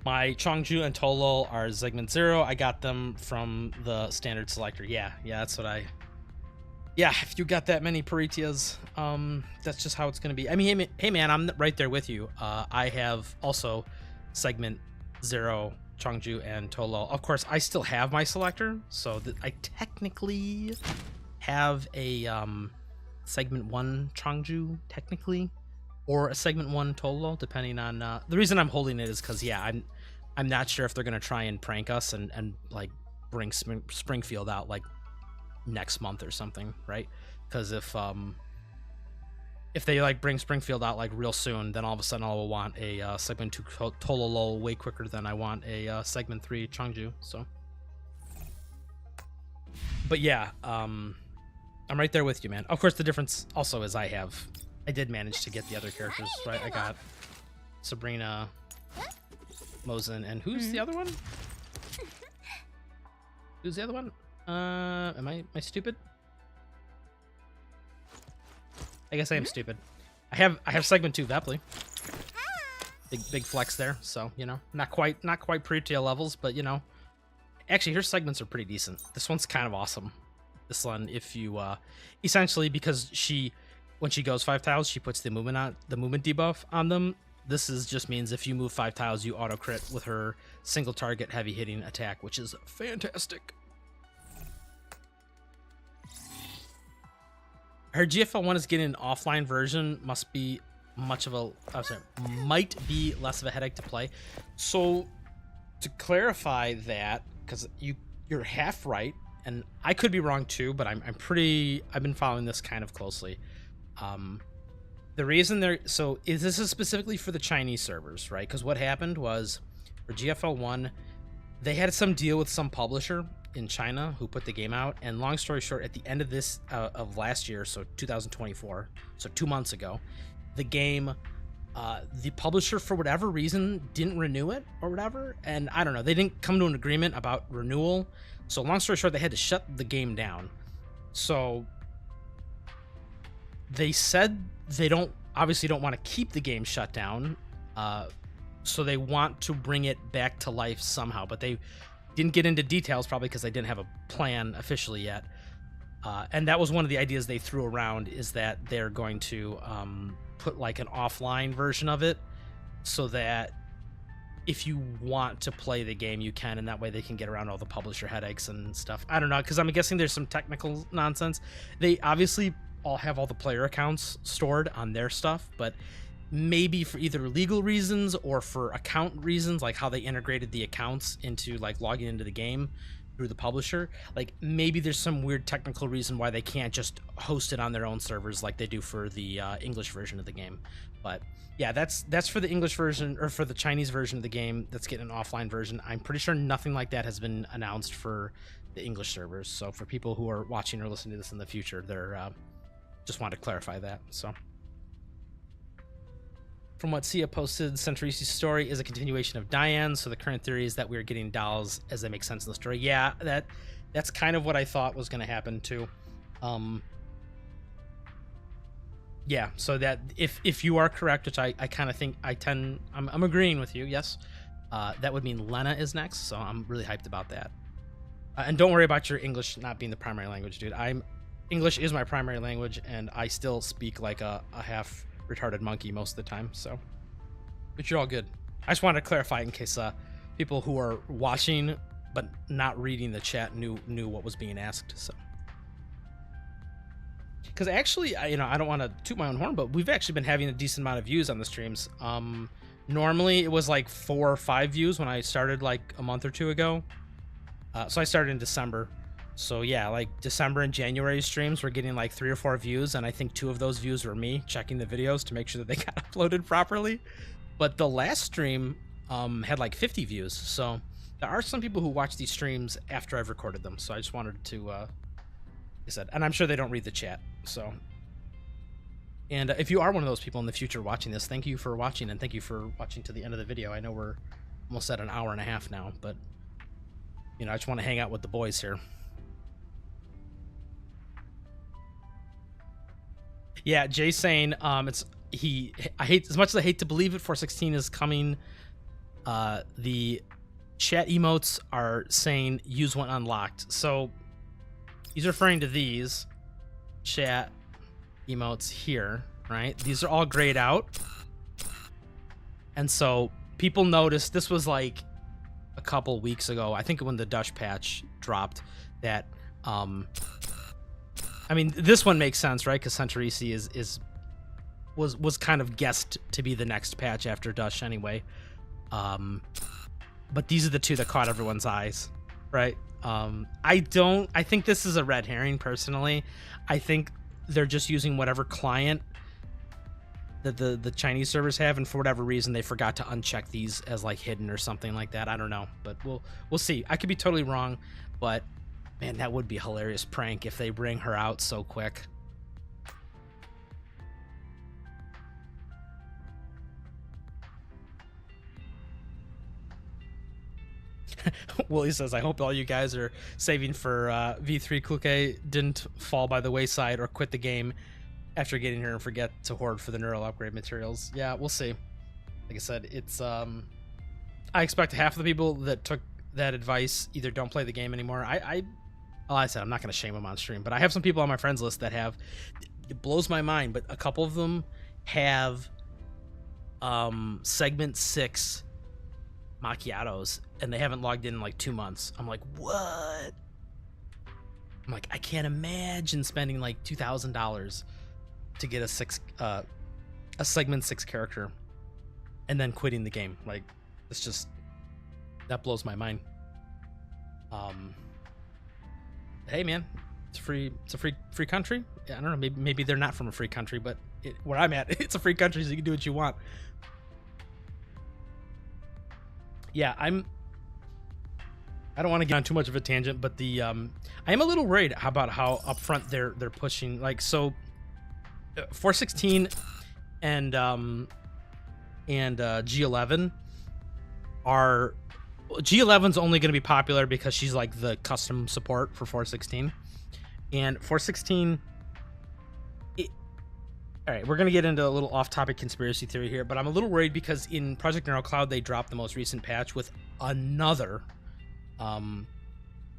my Chongju and Tolol are Segment 0. I got them from the standard selector. Yeah, that's what yeah, if you got that many Paritias, that's just how it's going to be. I mean, hey man, I'm right there with you. I have also Segment 0, Chongju, and Tolol. Of course, I still have my selector, so I technically have a Segment 1 Chongju, technically, or a Segment 1 Tolol, depending on... the reason I'm holding it is because, yeah, I'm not sure if they're going to try and prank us and like, bring Springfield out, like, next month or something, right? Because if they, like, bring Springfield out, like, real soon, then all of a sudden I will want a Segment 2 Tolol way quicker than I want a Segment 3 Chongju, so... But, yeah, I'm right there with you, man. Of course, the difference also is I did manage to get the other characters, right? I got Sabrina, Mosin, and who's the other one? Who's the other one? Am I stupid? I guess I am stupid. I have Segment 2 Vapoli. Big flex there, so, you know, not quite Paritia levels, but, you know. Actually, her segments are pretty decent. This one's kind of awesome. This one, if you essentially, because when she goes 5 tiles, she puts the movement debuff on them. This just means if you move 5 tiles, you auto crit with her single target heavy hitting attack, which is fantastic. Her GFL1 is getting an offline version. Might be less of a headache to play. So to clarify that, because you're half right, and I could be wrong too, but I've been following this kind of closely. The reason this is specifically for the Chinese servers, right? Because what happened was for GFL1, they had some deal with some publisher in China who put the game out, and long story short, at the end of this of last year, so 2024, so 2 months ago, the game The publisher, for whatever reason, didn't renew it or whatever, and I don't know, they didn't come to an agreement about renewal. So long story short, they had to shut the game down. So they said they obviously don't want to keep the game shut down, so they want to bring it back to life somehow, but they didn't get into details, probably because they didn't have a plan officially yet. And that was one of the ideas they threw around, is that they're going to put like an offline version of it, so that if you want to play the game, you can, and that way they can get around all the publisher headaches and stuff. I don't know, because I'm guessing there's some technical nonsense. They obviously all have all the player accounts stored on their stuff, but maybe for either legal reasons or for account reasons, like how they integrated the accounts into like logging into the game through the publisher, like maybe there's some weird technical reason why they can't just host it on their own servers like they do for the English version of the game. But yeah, that's for the English version, or for the Chinese version of the game that's getting an offline version. I'm pretty sure nothing like that has been announced for the English servers. So for people who are watching or listening to this in the future, they're just wanted to clarify that. So from what Sia posted, Centrisi's story is a continuation of Diane, so the current theory is that we're getting dolls as they make sense in the story. Yeah, that's kind of what I thought was going to happen too. Yeah, so that if you are correct, which I kind of think I'm agreeing with you, yes, that would mean Lena is next, so I'm really hyped about that. And don't worry about your English not being the primary language, dude. English is my primary language, and I still speak like a half retarded monkey most of the time, so but you're all good. I just wanted to clarify in case people who are watching but not reading the chat knew what was being asked. So because actually, I don't want to toot my own horn, but we've actually been having a decent amount of views on the streams. Normally it was like 4 or 5 views when I started like a month or two ago. So I started in December. So yeah, like December and January streams were getting like 3 or 4 views, and I think 2 of those views were me checking the videos to make sure that they got uploaded properly. But the last stream had like 50 views, so there are some people who watch these streams after I've recorded them. So I just wanted to, like I said, and I'm sure they don't read the chat. So, and if you are one of those people in the future watching this, thank you for watching, and thank you for watching to the end of the video. I know we're almost at an hour and a half now, but I just want to hang out with the boys here. Yeah, Jay's saying I hate, as much as I hate to believe it, 416 is coming. The chat emotes are saying use one unlocked. So he's referring to these chat emotes here, right? These are all grayed out. And so people noticed, this was like a couple weeks ago, I think when the Dutch patch dropped, that I mean, this one makes sense, right? Because Centrisi was kind of guessed to be the next patch after Dush anyway. But these are the 2 that caught everyone's eyes, right? I think this is a red herring, personally. I think they're just using whatever client that the Chinese servers have, and for whatever reason they forgot to uncheck these as like hidden or something like that. I don't know, but we'll see. I could be totally wrong, but man, that would be a hilarious prank if they bring her out so quick. Willie says, I hope all you guys are saving for V3 Kluke didn't fall by the wayside or quit the game after getting here and forget to hoard for the neural upgrade materials. Yeah, we'll see. Like I said, it's I expect half of the people that took that advice either don't play the game anymore. Well, I said I'm not going to shame them on stream, but I have some people on my friends list that have. It blows my mind, but a couple of them have segment 6 macchiatos, and they haven't logged in like 2 months. I'm like, what? I'm like, I can't imagine spending like $2,000 to get a segment 6 character and then quitting the game. Like, it's just, that blows my mind. Hey man, it's a free country. Yeah, I don't know, maybe they're not from a free country, but where I'm at, it's a free country, so you can do what you want. Yeah, I don't want to get on too much of a tangent, but I am a little worried about how upfront they're pushing. Like, so 416 and and G11 are G11's only going to be popular because she's like the custom support for 416, and 416. All right, we're going to get into a little off-topic conspiracy theory here, but I'm a little worried because in Project Neural Cloud they dropped the most recent patch with another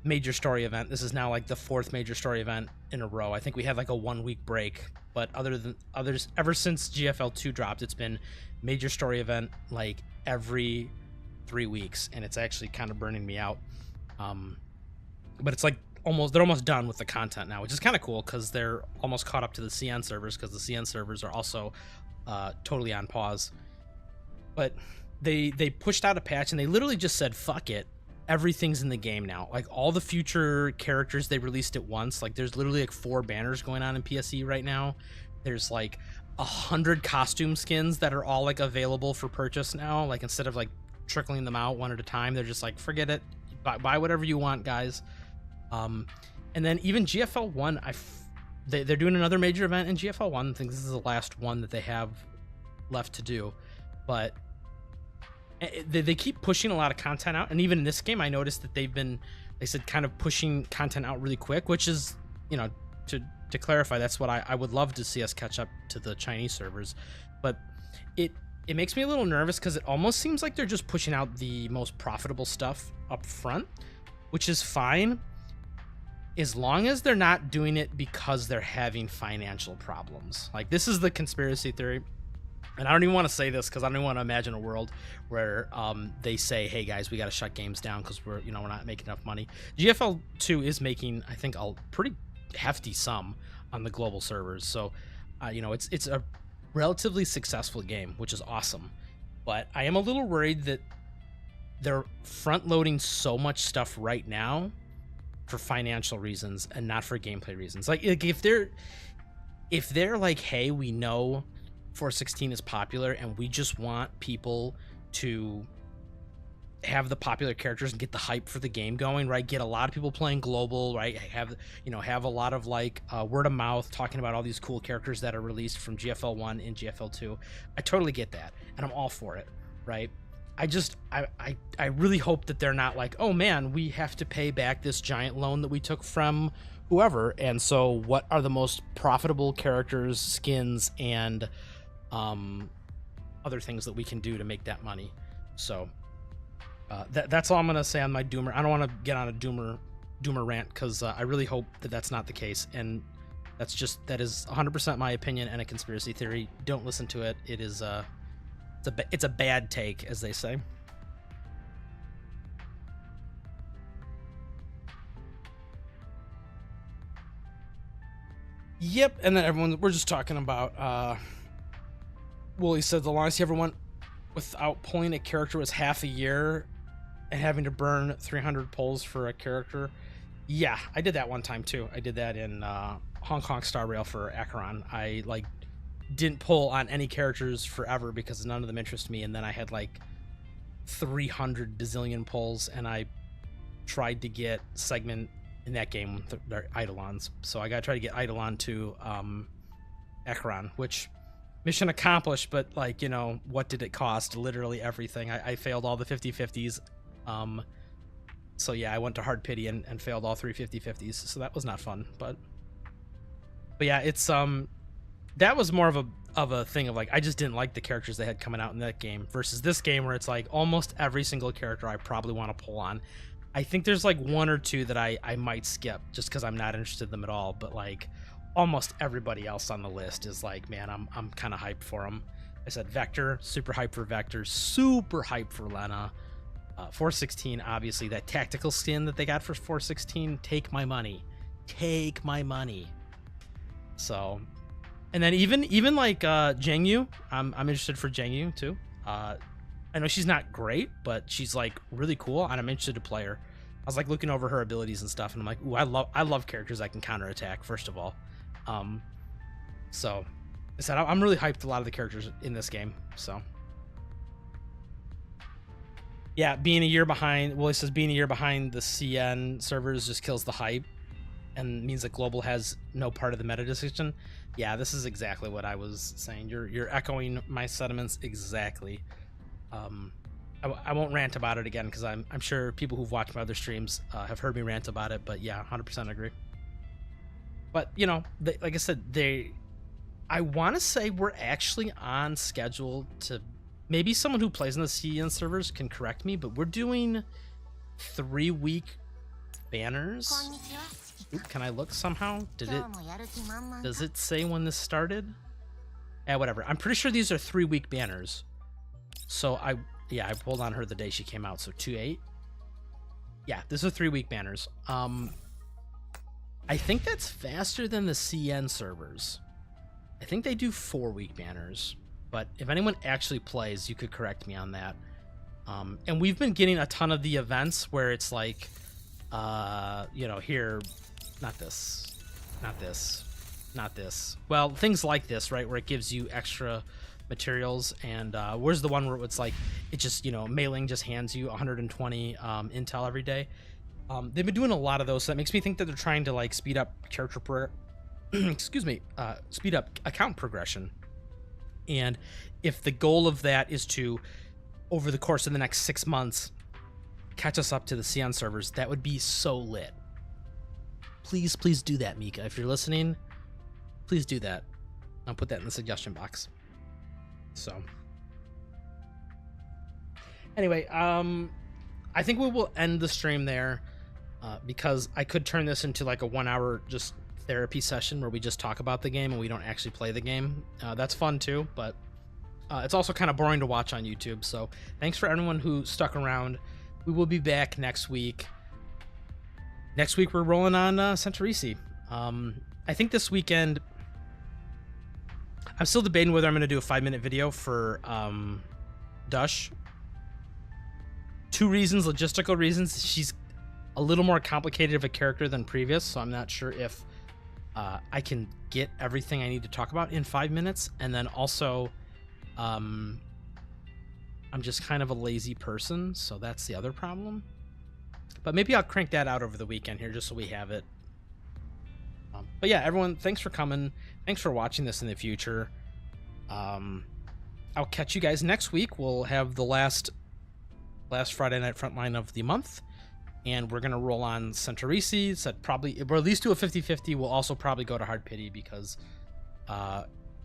major story event. This is now like the 4th major story event in a row. I think we had like a 1-week break, but ever since GFL2 dropped, it's been major story event like every 3 weeks, and it's actually kind of burning me out. But it's like they're almost done with the content now, which is kind of cool because they're almost caught up to the CN servers, because the CN servers are also totally on pause. But they pushed out a patch and they literally just said, fuck it, everything's in the game now. Like all the future characters they released at once. Like there's literally like 4 banners going on in PSE right now. There's like 100 costume skins that are all like available for purchase now. Like instead of like trickling them out one at a time, they're just like, forget it, buy whatever you want, guys. And then even GFL1, they're doing another major event in GFL1. I think this is the last one that they have left to do, but they keep pushing a lot of content out. And even in this game, I noticed that they said kind of pushing content out really quick, which is, you know, to clarify, that's what I would love to see us catch up to the Chinese servers. But it makes me a little nervous because it almost seems like they're just pushing out the most profitable stuff up front, which is fine, as long as they're not doing it because they're having financial problems. Like this is the conspiracy theory, and I don't even want to say this because I don't even want to imagine a world where they say, hey guys, we got to shut games down because we're not making enough money. GFL2 is making, I think, a pretty hefty sum on the global servers, so it's a relatively successful game, which is awesome. But I am a little worried that they're front loading so much stuff right now for financial reasons and not for gameplay reasons. Like if they're like, hey, we know 416 is popular and we just want people to have the popular characters and get the hype for the game going, right? Get a lot of people playing global, right? Have a lot of like word of mouth talking about all these cool characters that are released from GFL1 and GFL2. I totally get that, and I'm all for it, right? I really hope that they're not like, oh man, we have to pay back this giant loan that we took from whoever, and so what are the most profitable characters, skins, and other things that we can do to make that money. So that's all I'm gonna say on my doomer. I don't want to get on a doomer rant because I really hope that that's not the case, and that is 100% my opinion and a conspiracy theory. Don't listen to it. It is it's a bad take, as they say. Yep, and then we're just talking about Wooly said the longest he ever went without pulling a character was half a year and having to burn 300 pulls for a character. Yeah, I did that one time too. I did that in Hong Kong Star Rail for Acheron. I didn't pull on any characters forever because none of them interest me, and then I had like 300 bazillion pulls, and I tried to get Segment in that game with their Eidolons. So I gotta try to get Eidolon to Acheron, which mission accomplished, but what did it cost? Literally everything. I failed all the 50-50s. So yeah, I went to hard pity and failed all 3 50-50s, so that was not fun. But yeah, it's that was more of a thing of like, I just didn't like the characters they had coming out in that game versus this game where it's like almost every single character I probably want to pull on. I think there's like 1 or 2 that I might skip just because I'm not interested in them at all, but like almost everybody else on the list is like, man, I'm kind of hyped for them. I said Vector, super hyped for Vector, super hyped for Lena. 416, obviously, that tactical skin that they got for 416, take my money. So, and then even like Zheng Yu, I'm interested for Zheng Yu too. I know she's not great, but she's like really cool, and I'm interested to play her. I was like looking over her abilities and stuff, and I'm like, ooh, I love characters that can counterattack, first of all. So I said I'm really hyped a lot of the characters in this game. So yeah, being a year behind, well, he says being a year behind the CN servers just kills the hype. and means that global has no part of the meta decision. Yeah, this is exactly what I was saying. You're echoing my sentiments exactly. I won't rant about it again because I'm sure people who've watched my other streams have heard me rant about it. But yeah, 100% agree. But you know, like I said, I want to say we're actually on schedule to. Maybe someone who plays in the CN servers can correct me, but we're doing 3-week banners. Ooh, can I look somehow? Does it say when this started? Yeah, whatever. I'm pretty sure these are 3-week banners. So I pulled on her the day she came out, so 2/8. Yeah, these are 3-week banners. I think that's faster than the CN servers. I think they do 4-week banners. But if anyone actually plays, you could correct me on that. And we've been getting a ton of the events where it's like, you know, here, not this, not this, not this. Well, things like this, right, where it gives you extra materials. And where's the one where it's like, it just, you know, mailing just hands you 120 intel every day. They've been doing a lot of those, so that makes me think that they're trying to like speed up excuse me, speed up account progression. And if the goal of that is to, over the course of the next 6 months, catch us up to the CN servers, that would be so lit. Please do that, Mika. If you're listening, please do that. I'll put that in the suggestion box. So, anyway, I think we will end the stream there because I could turn this into like a 1-hour just therapy session where we just talk about the game and we don't actually play the game. That's fun too, but it's also kind of boring to watch on YouTube. So thanks for everyone who stuck around. We will be back next week. Next week we're rolling on Centarisi. I think this weekend I'm still debating whether I'm going to do a 5-minute video for Dush. 2 reasons, logistical reasons. She's a little more complicated of a character than previous, so I'm not sure if I can get everything I need to talk about in 5 minutes. And then also, I'm just kind of a lazy person, so that's the other problem. But maybe I'll crank that out over the weekend here just so we have it. But yeah, everyone, thanks for coming. Thanks for watching this in the future. I'll catch you guys next week. We'll have the last Friday Night Frontline of the month. And we're going to roll on Centarisi. Said probably, or at least do a 50-50. We'll also probably go to Hard Pity because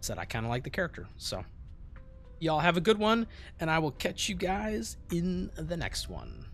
said I kind of like the character. So y'all have a good one, and I will catch you guys in the next one.